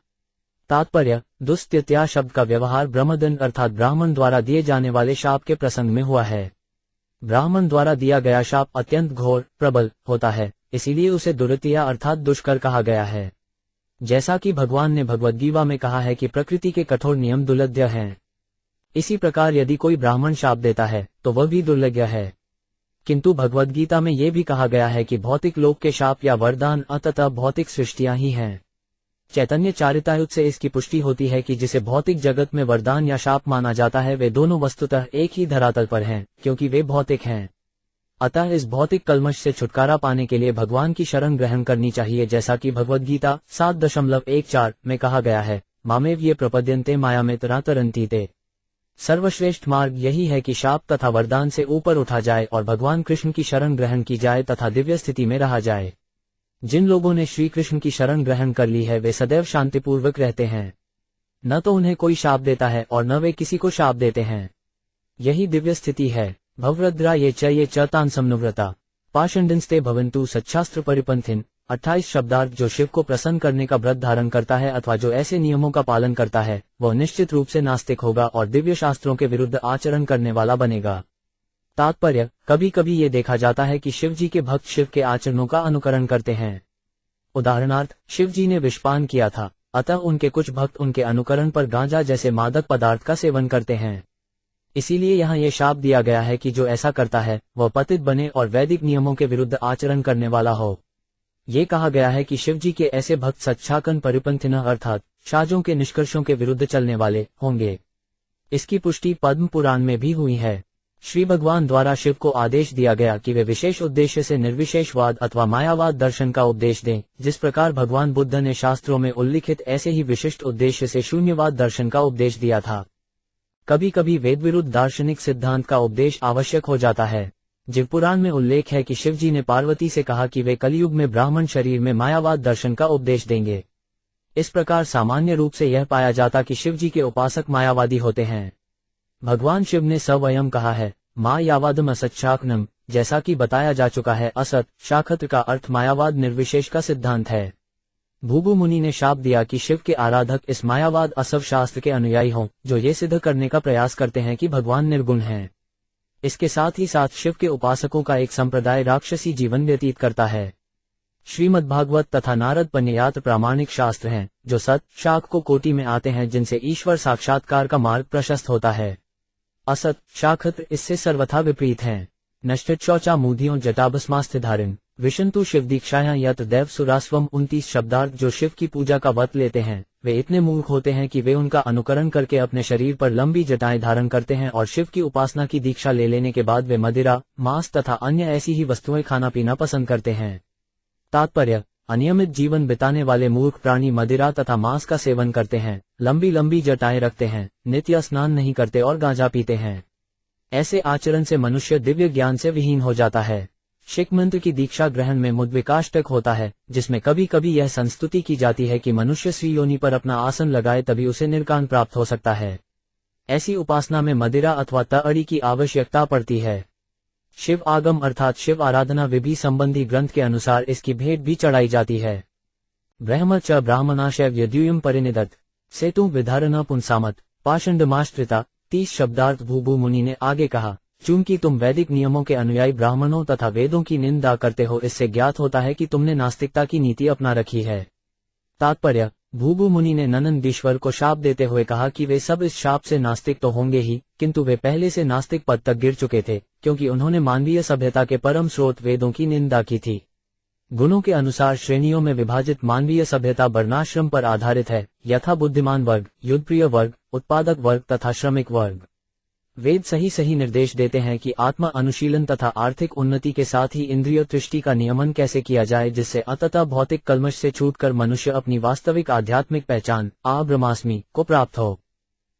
तात्पर्य: दुस्त्यत्या शब्द का व्यवहार ब्रह्मदंड अर्थात ब्राह्मण द्वारा दिए जाने वाले शाप के प्रसंग में हुआ है। ब्राह्मण द्वारा दिया गया शाप अत्यंत घोर प्रबल होता है, इसीलिए उसे दुर्त्या अर्थात दुष्कर कहा गया है। जैसा कि भगवान ने भगवद गीता में कहा है कि प्रकृति के कठोर नियम दुर्लभ्य हैं, इसी प्रकार यदि कोई ब्राह्मण शाप देता है तो वह भी दुर्लभ्य है। किंतु भगवद गीता में यह भी कहा गया है कि भौतिक लोक के शाप या वरदान अंततः भौतिक सृष्टियां ही हैं। चैतन्य चरितामृत से इसकी पुष्टि होती है कि जिसे भौतिक जगत में वरदान या शाप माना जाता है वे दोनों वस्तुतः एक ही धरातल पर हैं, क्योंकि वे भौतिक हैं। अतः इस भौतिक कल्मश से छुटकारा पाने के लिए भगवान की शरण ग्रहण करनी चाहिए, जैसा कि भगवद गीता 7.14 में कहा गया है, मामेव ये प्रपद्यन्ते मायामेतरा तरन्ति ते। सर्वश्रेष्ठ मार्ग यही है कि शाप तथा वरदान से ऊपर उठा जाए और भगवान कृष्ण की शरण ग्रहण की जाए तथा दिव्य स्थिति में रहा जाए। जिन लोगों ने श्री कृष्ण की शरण ग्रहण कर ली है वे सदैव शांतिपूर्वक रहते हैं। न तो उन्हें कोई शाप देता है और न वे किसी को शाप देते हैं। यही दिव्य स्थिति है। भवरद्रा ये च तान समनुव्रता पाषंडिंस्ते भवंतु सच्छास्त्र परिपंथिन। 28 शब्दार्थ। जो शिव को प्रसन्न करने का व्रत धारण करता है अथवा जो ऐसे नियमों का पालन करता है वह निश्चित रूप से नास्तिक होगा और दिव्य शास्त्रों के विरुद्ध आचरण करने वाला बनेगा। तात्पर्य: कभी कभी ये देखा जाता है कि शिव जी के भक्त शिव के आचरणों का अनुकरण करते हैं। उदाहरणार्थ, शिव जी ने विषपान किया था, अतः उनके कुछ भक्त उनके अनुकरण पर गांजा जैसे मादक पदार्थ का सेवन करते हैं। इसीलिए यहाँ ये शाप दिया गया है कि जो ऐसा करता है वह पतित बने और वैदिक नियमों के विरुद्ध आचरण करने वाला हो। ये कहा गया है कि शिव जी के ऐसे भक्त सच्छाकन परिपंथिन अर्थात शाजों के निष्कर्षों के विरुद्ध चलने वाले होंगे। इसकी पुष्टि पद्म पुराण में भी हुई है। श्री भगवान द्वारा शिव को आदेश दिया गया कि वे विशेष उद्देश्य से निर्विशेषवाद अथवा मायावाद दर्शन का उपदेश दें, जिस प्रकार भगवान बुद्ध ने शास्त्रों में उल्लिखित ऐसे ही विशिष्ट उद्देश्य से शून्यवाद दर्शन का उपदेश दिया था। कभी कभी वेद विरुद्ध दार्शनिक सिद्धांत का उपदेश आवश्यक हो जाता है। जीव पुराण में उल्लेख है कि शिव जी ने पार्वती से कहा कि वे कलयुग में ब्राह्मण शरीर में मायावाद दर्शन का उपदेश देंगे। इस प्रकार सामान्य रूप से यह पाया जाता कि शिव जी के उपासक मायावादी होते हैं। भगवान शिव ने स्वयं कहा है, मायावादम असत शाकनम, जैसा कि बताया जा चुका है। असत शाखत का अर्थ मायावाद निर्विशेष का सिद्धांत है। भूभु मुनि ने शाप दिया कि शिव के आराधक इस मायावाद असव शास्त्र के अनुयायी हों, जो ये सिद्ध करने का प्रयास करते हैं कि भगवान निर्गुण हैं। इसके साथ ही साथ शिव के उपासकों का एक संप्रदाय राक्षसी जीवन व्यतीत करता है। श्रीमद्भागवत तथा नारद पंचयात्र प्रामाणिक शास्त्र हैं, जो सत शाक को कोटि में आते हैं, जिनसे ईश्वर साक्षात्कार का मार्ग प्रशस्त होता है। असत शाखत इससे सर्वथा विपरीत हैं। नष्ट शौचा मूधियों जटाभस्मास्थिधारिण विशंतु शिव दीक्षायां यत दैव सुरास्वम 29 शब्दार्थ जो शिव की पूजा का व्रत लेते हैं, वे इतने मूर्ख होते हैं कि वे उनका अनुकरण करके अपने शरीर पर लंबी जटाएं धारण करते हैं और शिव की उपासना की दीक्षा ले लेने के बाद वे मदिरा, मांस तथा अन्य ऐसी ही वस्तुएं खाना पीना पसंद करते हैं। तात्पर्य: अनियमित जीवन बिताने वाले मूर्ख प्राणी मदिरा तथा मांस का सेवन करते हैं, लंबी लंबी जटाएं रखते हैं, नित्य स्नान नहीं करते और गांजा पीते हैं। ऐसे आचरण से मनुष्य दिव्य ज्ञान से विहीन हो जाता है। शिख मंत्र की दीक्षा ग्रहण में मुद्विकाष्टक होता है, जिसमें कभी कभी यह संस्तुति की जाती है कि मनुष्य श्री योनि पर अपना आसन लगाए तभी उसे निर्कान प्राप्त हो सकता है। ऐसी उपासना में मदिरा अथवा तअड़ी की आवश्यकता पड़ती है। शिव आगम अर्थात शिव आराधना विधि संबंधी ग्रंथ के अनुसार इसकी भेंट भी चढ़ाई जाती है। ब्रह्म च ब्राह्मणाशय यद्यूयम परिनिदत सेतु विधारणा पुंसामत पाषंडमाश्रिता 30 शब्दार्थ। भूभु मुनि ने आगे कहा, चूंकि तुम वैदिक नियमों के अनुयायी ब्राह्मणों तथा वेदों की निंदा करते हो, इससे ज्ञात होता है कि तुमने नास्तिकता की नीति अपना रखी है। तात्पर्य: भूभु मुनि ने नंदीश्वर को शाप देते हुए कहा कि वे सब इस शाप से नास्तिक तो होंगे ही, किंतु वे पहले से नास्तिक पद तक गिर चुके थे, क्योंकि उन्होंने मानवीय सभ्यता के परम स्रोत वेदों की निंदा की थी। गुणों के अनुसार श्रेणियों में विभाजित मानवीय सभ्यता वर्णाश्रम पर आधारित है, यथा बुद्धिमान वर्ग, युद्धप्रिय वर्ग, उत्पादक वर्ग तथा श्रमिक वर्ग। वेद सही सही निर्देश देते हैं कि आत्मा अनुशीलन तथा आर्थिक उन्नति के साथ ही इंद्रिय तृष्टि का नियमन कैसे किया जाए, जिससे अंततः भौतिक कल्मश से छूटकर मनुष्य अपनी वास्तविक आध्यात्मिक पहचान आ ब्रह्मास्मि को प्राप्त हो।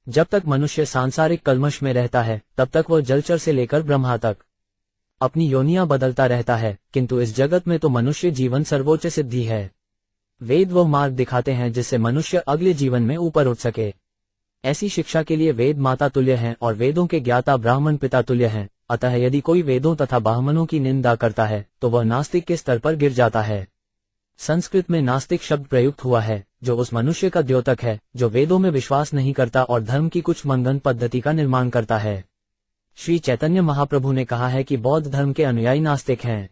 जब तक मनुष्य सांसारिक कल्मश में रहता है, तब तक वह जलचर से लेकर ब्रह्मा तक अपनी योनियां बदलता रहता है, किंतु इस जगत में तो मनुष्य जीवन सर्वोच्च सिद्धि है। वेद वो मार्ग दिखाते हैं जिससे मनुष्य अगले जीवन में ऊपर उठ सके। ऐसी शिक्षा के लिए वेद माता तुल्य हैं और वेदों के ज्ञाता ब्राह्मण पिता तुल्य हैं। अतः यदि कोई वेदों तथा ब्राह्मणों की निंदा करता है तो वह नास्तिक के स्तर पर गिर जाता है। संस्कृत में नास्तिक शब्द प्रयुक्त हुआ है, जो उस मनुष्य का द्योतक है जो वेदों में विश्वास नहीं करता और धर्म की कुछ मंगन पद्धति का निर्माण करता है। श्री चैतन्य महाप्रभु ने कहा है कि बौद्ध धर्म के अनुयायी नास्तिक हैं।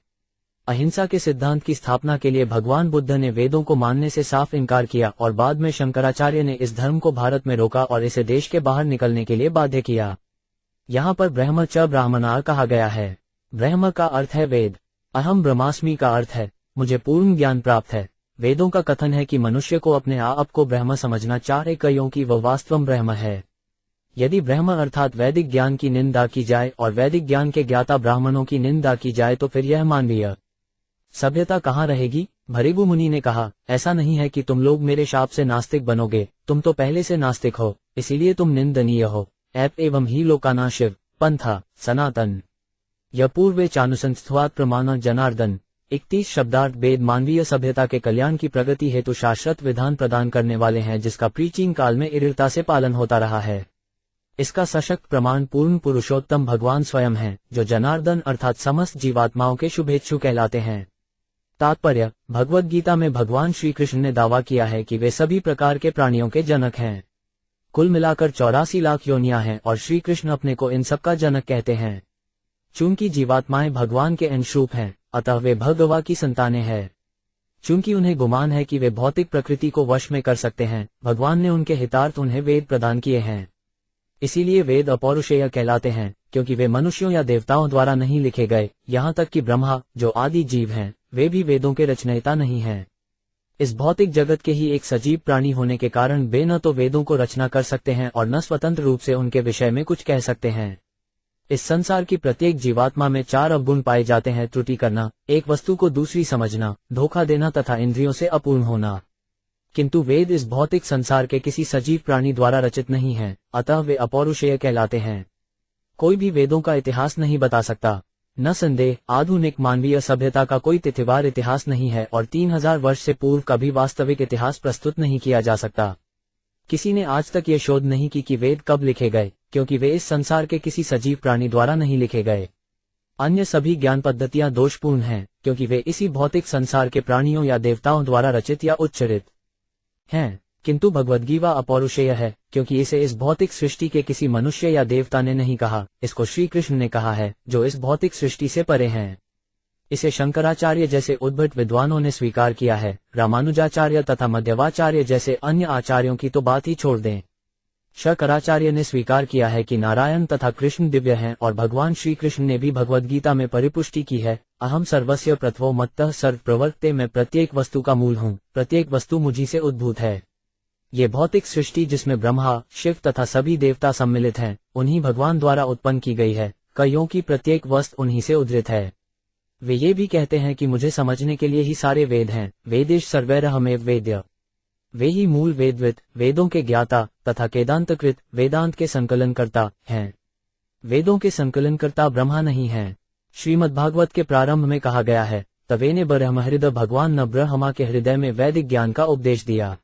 अहिंसा के सिद्धांत की स्थापना के लिए भगवान बुद्ध ने वेदों को मानने से साफ इनकार किया और बाद में शंकराचार्य ने इस धर्म को भारत में रोका और इसे देश के बाहर निकलने के लिए बाध्य किया। यहाँ पर ब्रह्म च ब्राह्मणा कहा गया है। ब्रह्म का अर्थ है वेद, अहम ब्रह्मास्मि का अर्थ है मुझे पूर्ण ज्ञान प्राप्त है। वेदों का कथन है कि मनुष्य को अपने आप को ब्रह्म समझना चाहिए, क्योंकि वह वास्तव ब्रह्म है। यदि ब्रह्म अर्थात वैदिक ज्ञान की निंदा की जाए और वैदिक ज्ञान के ज्ञाता ब्राह्मणों की निंदा की जाए तो फिर यह मानवीय सभ्यता कहाँ रहेगी? भृगु मुनि ने कहा, ऐसा नहीं है कि तुम लोग मेरे शाप से नास्तिक बनोगे, तुम तो पहले से नास्तिक हो, इसीलिए तुम निंदनीय हो। ऐप एवं ही लोकाना शिव पंथा सनातन यह पूर्वे चानुसंस्थवात प्रमाण जनार्दन। 31 शब्दार्थ। वेद मानवीय सभ्यता के कल्याण की प्रगति हेतु शाश्वत विधान प्रदान करने वाले हैं, जिसका प्राचीन काल में इरिलता से पालन होता रहा है। इसका सशक्त प्रमाण पूर्ण पुरुषोत्तम भगवान स्वयं हैं, जो जनार्दन अर्थात समस्त जीवात्माओं के शुभेच्छु कहलाते हैं। तात्पर्य: भगवद गीता में भगवान श्री कृष्ण ने दावा किया है कि वे सभी प्रकार के प्राणियों के जनक हैं। कुल मिलाकर 84 लाख योनियां हैं और श्री कृष्ण अपने को इन सबका जनक कहते हैं। चूंकि जीवात्माएं भगवान के अंशरूप हैं, अतः वे भगवा की संतानें हैं। चूंकि उन्हें गुमान है कि वे भौतिक प्रकृति को वश में कर सकते हैं, भगवान ने उनके हितार्थ उन्हें वेद प्रदान किए हैं। इसीलिए वेद अपौरुषेय कहलाते हैं, क्योंकि वे मनुष्यों या देवताओं द्वारा नहीं लिखे गए। यहाँ तक कि ब्रह्मा, जो आदि जीव हैं, वे भी वेदों के रचयिता नहीं हैं। इस भौतिक जगत के ही एक सजीव प्राणी होने के कारण वे न तो वेदों को रचना कर सकते हैं और न स्वतंत्र रूप से उनके विषय में कुछ कह सकते हैं। इस संसार की प्रत्येक जीवात्मा में 4 अवगुण पाए जाते हैं: त्रुटि करना, एक वस्तु को दूसरी समझना, धोखा देना तथा इंद्रियों से अपूर्ण होना। किंतु वेद इस भौतिक संसार के किसी सजीव प्राणी द्वारा रचित नहीं हैं, अतः वे अपौरुषेय कहलाते हैं। कोई भी वेदों का इतिहास नहीं बता सकता। न संदेह आधुनिक मानवीय सभ्यता का कोई तिथिवार इतिहास नहीं है और 3000 वर्ष से पूर्व का भी वास्तविक इतिहास प्रस्तुत नहीं किया जा सकता। किसी ने आज तक ये शोध नहीं की कि वेद कब लिखे गए, क्योंकि वे इस संसार के किसी सजीव प्राणी द्वारा नहीं लिखे गए। अन्य सभी ज्ञान पद्धतियां दोषपूर्ण हैं, क्योंकि वे इसी भौतिक संसार के प्राणियों या देवताओं द्वारा रचित या उच्चरित हैं। किंतु भगवद्गीता अपौरुषेय है, क्योंकि इसे इस भौतिक सृष्टि के किसी मनुष्य या देवता ने नहीं कहा, इसको श्री कृष्ण ने कहा है, जो इस भौतिक सृष्टि से परे हैं। इसे शंकराचार्य जैसे उद्भट विद्वानों ने स्वीकार किया है। रामानुजाचार्य तथा मध्यवाचार्य जैसे अन्य आचार्यों की तो बात ही छोड़ दें। शंकराचार्य ने स्वीकार किया है कि नारायण तथा कृष्ण दिव्य हैं और भगवान श्री कृष्ण ने भी भगवद्गीता में परिपुष्टि की है, अहम सर्वस्य प्रथमो मत्तः सर्व प्रवर्ते, मैं प्रत्येक वस्तु का मूल हूँ, प्रत्येक वस्तु मुझी से उद्भूत है। ये भौतिक सृष्टि जिसमें ब्रह्मा, शिव तथा सभी देवता सम्मिलित हैं, उन्हीं भगवान द्वारा उत्पन्न की गई है। कईयों की प्रत्येक वस्तु उन्हीं से उद्धृत है। वे ये भी कहते हैं कि मुझे समझने के लिए ही सारे वेद हैं। वेदेश सर्वैरहमेव वेद्य, वे ही मूल वेदविद, वेदों के ज्ञाता तथा केदांतकृत वेदांत के संकलनकर्ता हैं। वेदों के संकलनकर्ता ब्रह्मा नहीं हैं। श्रीमद्भागवत के प्रारंभ में कहा गया है, तवेने ब्रह्महृदय, भगवान न ब्रह्मा के हृदय में वैदिक ज्ञान का उपदेश दिया।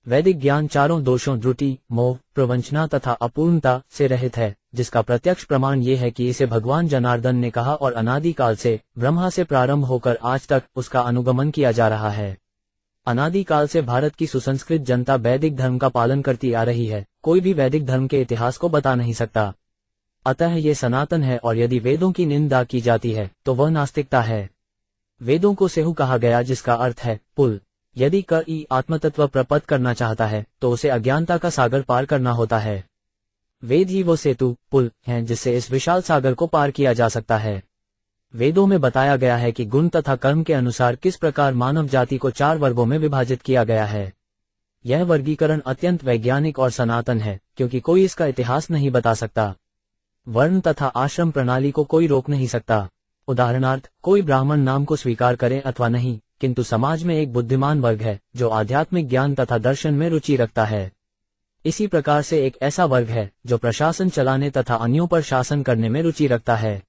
वैदिक ज्ञान चारों दोषों, त्रुटि, मोह, प्रवंचना तथा अपूर्णता से रहित है, जिसका प्रत्यक्ष प्रमाण ये है कि इसे भगवान जनार्दन ने कहा और अनादिकाल से, ब्रह्मा से प्रारंभ होकर आज तक उसका अनुगमन किया जा रहा है। अनादिकाल से भारत की सुसंस्कृत जनता वैदिक धर्म का पालन करती आ रही है। कोई भी वैदिक धर्म के इतिहास को बता नहीं सकता। अतः ये सनातन है और यदि वेदों की निंदा की जाती है तो वह नास्तिकता है। वेदों को सेहु कहा गया, जिसका अर्थ है पुल। यदि कोई आत्मतत्व प्रपट करना चाहता है तो उसे अज्ञानता का सागर पार करना होता है। वेद ही वो सेतु, पुल हैं जिससे इस विशाल सागर को पार किया जा सकता है। वेदों में बताया गया है कि गुण तथा कर्म के अनुसार किस प्रकार मानव जाति को 4 वर्गों में विभाजित किया गया है। यह वर्गीकरण अत्यंत वैज्ञानिक और सनातन है, क्योंकि कोई इसका इतिहास नहीं बता सकता। वर्ण तथा आश्रम प्रणाली को कोई रोक नहीं सकता। उदाहरणार्थ, कोई ब्राह्मण नाम को स्वीकार करे अथवा नहीं, किंतु समाज में एक बुद्धिमान वर्ग है जो आध्यात्मिक ज्ञान तथा दर्शन में रुचि रखता है। इसी प्रकार से एक ऐसा वर्ग है जो प्रशासन चलाने तथा अन्यों पर शासन करने में रुचि रखता है।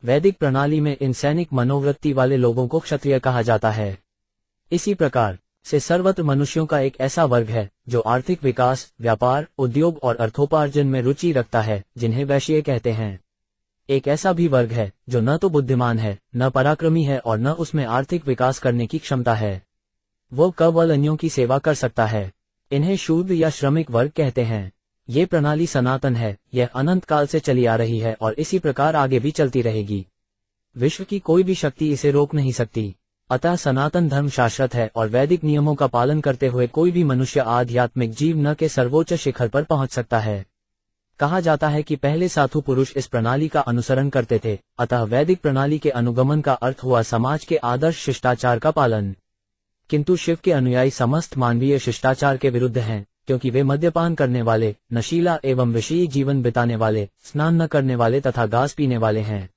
वैदिक प्रणाली में इन सैनिक मनोवृत्ति वाले लोगों को क्षत्रिय कहा जाता है। इसी प्रकार से सर्वत्र मनुष्यों का एक ऐसा वर्ग है जो आर्थिक विकास, व्यापार, उद्योग और अर्थोपार्जन में रुचि रखता है, जिन्हें वैश्य कहते हैं। एक ऐसा भी वर्ग है जो न तो बुद्धिमान है, न पराक्रमी है और न उसमें आर्थिक विकास करने की क्षमता है। वो केवल अन्यों की सेवा कर सकता है। इन्हें शूद्र या श्रमिक वर्ग कहते हैं। ये प्रणाली सनातन है, यह अनंत काल से चली आ रही है और इसी प्रकार आगे भी चलती रहेगी। विश्व की कोई भी शक्ति इसे रोक नहीं सकती। अतः सनातन धर्म शाश्वत है और वैदिक नियमों का पालन करते हुए कोई भी मनुष्य आध्यात्मिक जीवन के सर्वोच्च शिखर पर पहुंच सकता है। कहा जाता है कि पहले साधु पुरुष इस प्रणाली का अनुसरण करते थे, अतः वैदिक प्रणाली के अनुगमन का अर्थ हुआ समाज के आदर्श शिष्टाचार का पालन। किंतु शिव के अनुयायी समस्त मानवीय शिष्टाचार के विरुद्ध हैं, क्योंकि वे मद्यपान करने वाले, नशीला एवं विषयी जीवन बिताने वाले, स्नान न करने वाले तथा घास पीने वाले हैं।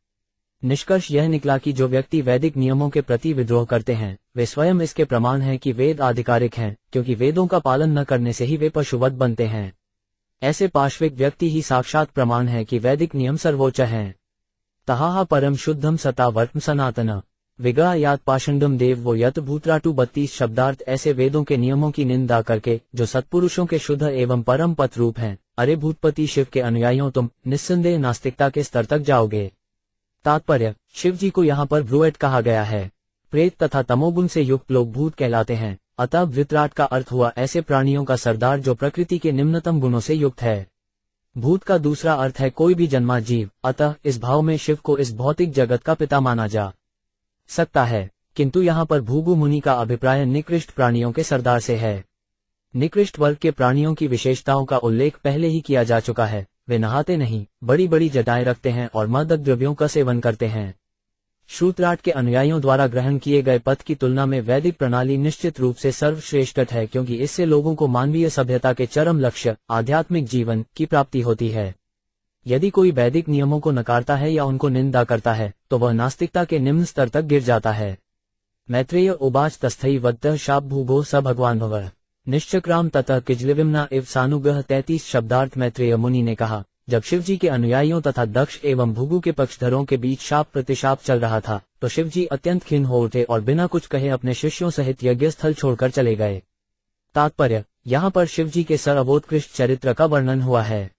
निष्कर्ष यह निकला कि जो व्यक्ति वैदिक नियमों के प्रति विद्रोह करते हैं, वे स्वयं इसके प्रमाण हैं कि वेद आधिकारिक हैं, क्योंकि वेदों का पालन न करने से ही वे पशुवत बनते हैं। ऐसे पाश्विक व्यक्ति ही साक्षात प्रमाण है कि वैदिक नियम सर्वोच्च हैं। तहाह परम शुद्धम सता वर्तम सनातन विग्रह यात पाषंडम देव वो यत भूतराटु 32 शब्दार्थ ऐसे वेदों के नियमों की निंदा करके जो सत्पुरुषों के शुद्ध एवं परम पथ रूप हैं, अरे भूतपति शिव के अनुयायियों, तुम निस्संदेह नास्तिकता के स्तर तक जाओगे। तात्पर्य, शिव जी को यहाँ पर भ्रुएट कहा गया है। प्रेत तथा तमोगुण से युक्त लोग भूत कहलाते हैं। अतः वृत्राट का अर्थ हुआ ऐसे प्राणियों का सरदार जो प्रकृति के निम्नतम गुणों से युक्त है। भूत का दूसरा अर्थ है कोई भी जन्मा जीव। अतः इस भाव में शिव को इस भौतिक जगत का पिता माना जा सकता है। किंतु यहाँ पर भूगु मुनि का अभिप्राय निकृष्ट प्राणियों के सरदार से है। निकृष्ट वर्ग के प्राणियों की विशेषताओं का उल्लेख पहले ही किया जा चुका है। वे नहाते नहीं, बड़ी बड़ी जटाएं रखते हैं और मादक द्रव्यों का सेवन करते हैं। शूद्राट के अनुयायियों द्वारा ग्रहण किए गए पथ की तुलना में वैदिक प्रणाली निश्चित रूप से सर्वश्रेष्ठ है, क्योंकि इससे लोगों को मानवीय सभ्यता के चरम लक्ष्य आध्यात्मिक जीवन की प्राप्ति होती है। यदि कोई वैदिक नियमों को नकारता है या उनको निंदा करता है तो वह नास्तिकता के निम्न स्तर तक गिर जाता है। मैत्रेय उवाच तस्थई वद्य शाप भूगो स भगवान भव निश्चक्राम ततः किजलिविम्ना इव सानुगह 33 शब्दार्थ। मैत्रेय मुनि ने कहा, जब शिवजी के अनुयायियों तथा दक्ष एवं भृगु के पक्षधरों के बीच शाप प्रतिशाप चल रहा था तो शिवजी अत्यंत खिन्न हो उठे और बिना कुछ कहे अपने शिष्यों सहित यज्ञ स्थल छोड़कर चले गए। तात्पर्य, यहाँ पर शिवजी के सर्वोत्कृष्ट चरित्र का वर्णन हुआ है।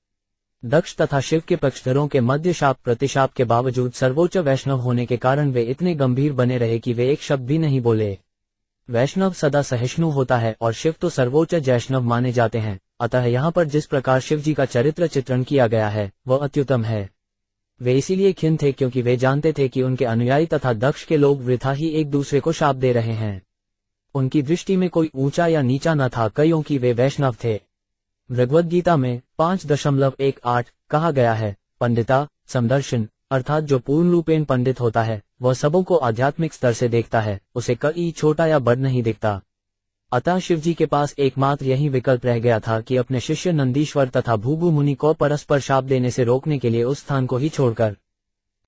दक्ष तथा शिव के पक्षधरों के मध्य शाप प्रतिशाप के बावजूद सर्वोच्च वैष्णव होने के कारण वे इतने गंभीर बने रहे कि वे एक शब्द भी नहीं बोले। वैष्णव सदा सहिष्णु होता है और शिव तो सर्वोच्च जैष्णव माने जाते हैं, अतः यहाँ पर जिस प्रकार शिवजी का चरित्र चित्रण किया गया है वह अत्युत्तम है। वे इसीलिए खिन्न थे क्योंकि वे जानते थे कि उनके अनुयायी तथा दक्ष के लोग वृथा ही एक दूसरे को शाप दे रहे हैं। उनकी दृष्टि में कोई ऊंचा या नीचा न था, क्योंकि वे वैष्णव थे। भगवद गीता में 5.18 कहा गया है, पंडिता समदर्शन, अर्थात जो पूर्ण रूपेण पंडित होता है वह सबों को आध्यात्मिक स्तर से देखता है, उसे कहीं छोटा या बड़ नहीं दिखता। अतः शिवजी के पास एकमात्र यही विकल्प रह गया था कि अपने शिष्य नंदीश्वर तथा भृगु मुनि को परस्पर शाप देने से रोकने के लिए उस स्थान को ही छोड़कर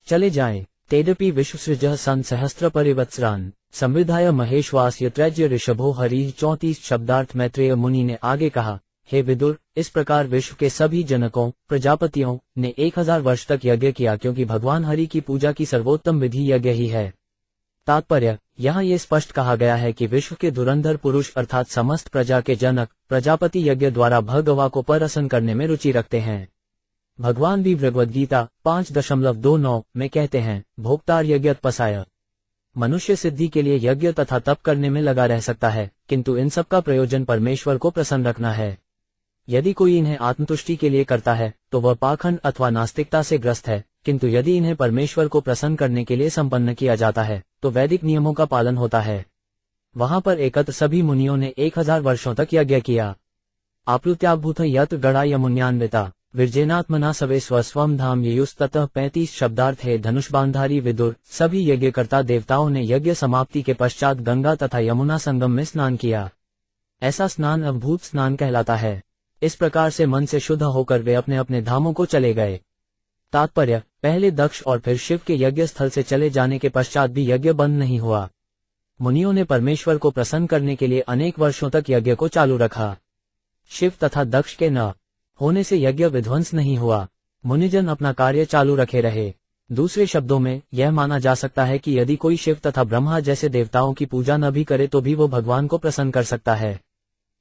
चले जाएं। तेदपि विश्वसृजः सन सहस्त्र परिवत्सरान समृद्धाय महेशवास यत्रैज्य ऋषभो हरिः 34 शब्दार्थ। मैत्रेय मुनि ने आगे कहा, हे विदुर, इस प्रकार विश्व के सभी जनकों प्रजापतियों ने 1000 वर्ष तक यज्ञ किया, क्योंकि भगवान हरि की पूजा की सर्वोत्तम विधि यज्ञ ही है। तात्पर्य, यहाँ ये स्पष्ट कहा गया है कि विश्व के धुरंधर पुरुष अर्थात समस्त प्रजा के जनक प्रजापति यज्ञ द्वारा भगवा को प्रसन्न करने में रुचि रखते हैं। भगवान भी भगवद गीता 5.29 में कहते हैं, भोक्तार यज्ञोत्पसाय। मनुष्य सिद्धि के लिए यज्ञ तथा तप करने में लगा रह सकता है, किंतु इन सब का प्रयोजन परमेश्वर को प्रसन्न रखना है। यदि कोई इन्हें आत्मतुष्टि के लिए करता है तो वह पाखंड अथवा नास्तिकता से ग्रस्त है, किंतु यदि इन्हें परमेश्वर को प्रसन्न करने के लिए संपन्न किया जाता है तो वैदिक नियमों का पालन होता है। वहां पर एकत्र सभी मुनियों ने 1000 वर्षों तक यज्ञ किया। आप्लुत्याभूत यत्र गणा यमुन्यान्विता विरजेनात्मना सवे स्वस्वम धाम युस्ततः 35 शब्दार्थ है। धनुषबाणधारी विदुर, सभी यज्ञकर्ता देवताओं ने यज्ञ समाप्ति के पश्चात गंगा तथा यमुना संगम में स्नान किया। ऐसा स्नान अभूत स्नान कहलाता है। इस प्रकार से मन से शुद्ध होकर वे अपने अपने धामों को चले गए। तात्पर्य, पहले दक्ष और फिर शिव के यज्ञ स्थल से चले जाने के पश्चात भी यज्ञ बंद नहीं हुआ। मुनियों ने परमेश्वर को प्रसन्न करने के लिए अनेक वर्षों तक यज्ञ को चालू रखा। शिव तथा दक्ष के न होने से यज्ञ विध्वंस नहीं हुआ, मुनिजन अपना कार्य चालू रखे रहे। दूसरे शब्दों में यह माना जा सकता है कि यदि कोई शिव तथा ब्रह्मा जैसे देवताओं की पूजा न भी करे तो भी वो भगवान को प्रसन्न कर सकता है।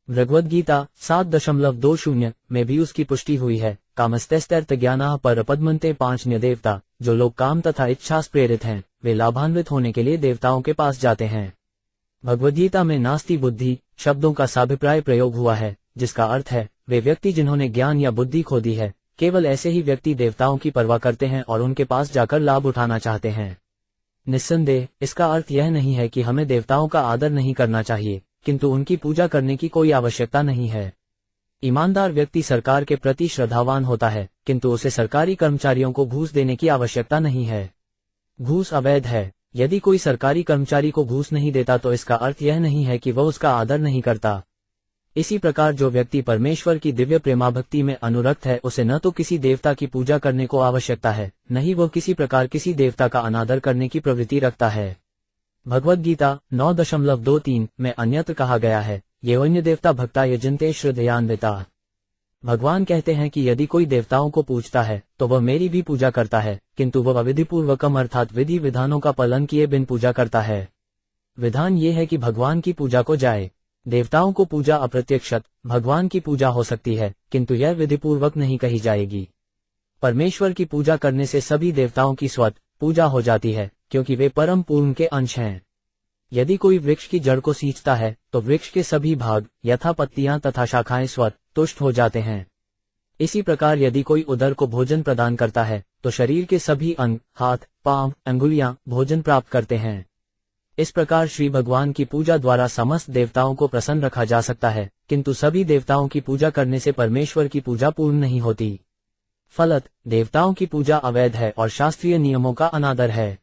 भगवद गीता 7.20 में भी उसकी पुष्टि हुई है। कामस्तैस्तैर्थ ज्ञानाः परपद्मन्ते 5 देवता, जो लोग काम तथा इच्छा से प्रेरित हैं वे लाभान्वित होने के लिए देवताओं के पास जाते हैं। भगवद गीता में नास्ति बुद्धि शब्दों का साभिप्राय प्रयोग हुआ है, जिसका अर्थ है वे व्यक्ति जिन्होंने ज्ञान या बुद्धि खो दी है। केवल ऐसे ही व्यक्ति देवताओं की परवाह करते हैं और उनके पास जाकर लाभ उठाना चाहते हैं। निस्संदेह इसका अर्थ यह नहीं है कि हमें देवताओं का आदर नहीं करना चाहिए, किंतु उनकी पूजा करने की कोई आवश्यकता नहीं है। ईमानदार व्यक्ति सरकार के प्रति श्रद्धावान होता है, किंतु उसे सरकारी कर्मचारियों को घूस देने की आवश्यकता नहीं है। घूस अवैध है। यदि कोई सरकारी कर्मचारी को घूस नहीं देता तो इसका अर्थ यह नहीं है कि वह उसका आदर नहीं करता। इसी प्रकार जो व्यक्ति परमेश्वर की दिव्य प्रेमाभक्ति में अनुरक्त है उसे न तो किसी देवता की पूजा करने को आवश्यकता है, न ही वह किसी प्रकार किसी देवता का अनादर करने की प्रवृत्ति रखता है। भगवद गीता 9.23 में अन्यत्र कहा गया है, ये अन्य देवता भक्ता यजन्ते श्रद्धयान्विता। भगवान कहते हैं कि यदि कोई देवताओं को पूजता है तो वह मेरी भी पूजा करता है, किंतु वह अविधिपूर्वकम अर्थात विधि विधानों का पालन किए बिन पूजा करता है। विधान ये है कि भगवान की पूजा को जाए। देवताओं को पूजा अप्रत्यक्षत भगवान की पूजा हो सकती है, किंतु यह विधिपूर्वक नहीं कही जाएगी। परमेश्वर की पूजा करने से सभी देवताओं की स्वत पूजा हो जाती है, क्योंकि वे परम पूर्ण के अंश हैं। यदि कोई वृक्ष की जड़ को सींचता है तो वृक्ष के सभी भाग यथा पत्तियां तथा शाखाएं स्वत तुष्ट हो जाते हैं। इसी प्रकार यदि कोई उदर को भोजन प्रदान करता है तो शरीर के सभी अंग, हाथ, पांव, अंगुलियां भोजन प्राप्त करते हैं। इस प्रकार श्री भगवान की पूजा द्वारा समस्त देवताओं को प्रसन्न रखा जा सकता है, किंतु सभी देवताओं की पूजा करने से परमेश्वर की पूजा पूर्ण नहीं होती। फलत देवताओं की पूजा अवैध है और शास्त्रीय नियमों का अनादर है।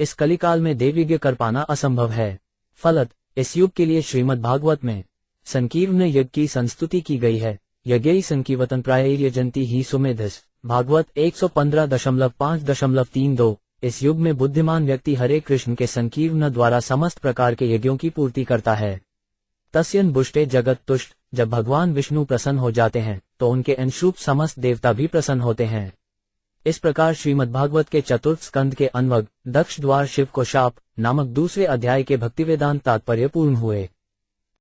इस कलिकाल में देवयज्ञ कर पाना असंभव है। फलत इस युग के लिए श्रीमद् भागवत में संकीर्ण यज्ञ की संस्तुति की गई है। यज्ञ संकीवतन प्राय यजंती ही सुमेधस भागवत 115.5.32। इस युग में बुद्धिमान व्यक्ति हरे कृष्ण के संकीर्ण द्वारा समस्त प्रकार के यज्ञों की पूर्ति करता है। तस्यन बुष्टे जगत तुष्ट। जब भगवान विष्णु प्रसन्न हो जाते हैं तो उनके अनुरूप समस्त देवता भी प्रसन्न होते हैं। इस प्रकार श्रीमद्भागवत के चतुर्थ स्कंद के अन्वग दक्ष द्वार शिव को शाप नामक दूसरे अध्याय के भक्तिवेदांत तात्पर्य पूर्ण हुए।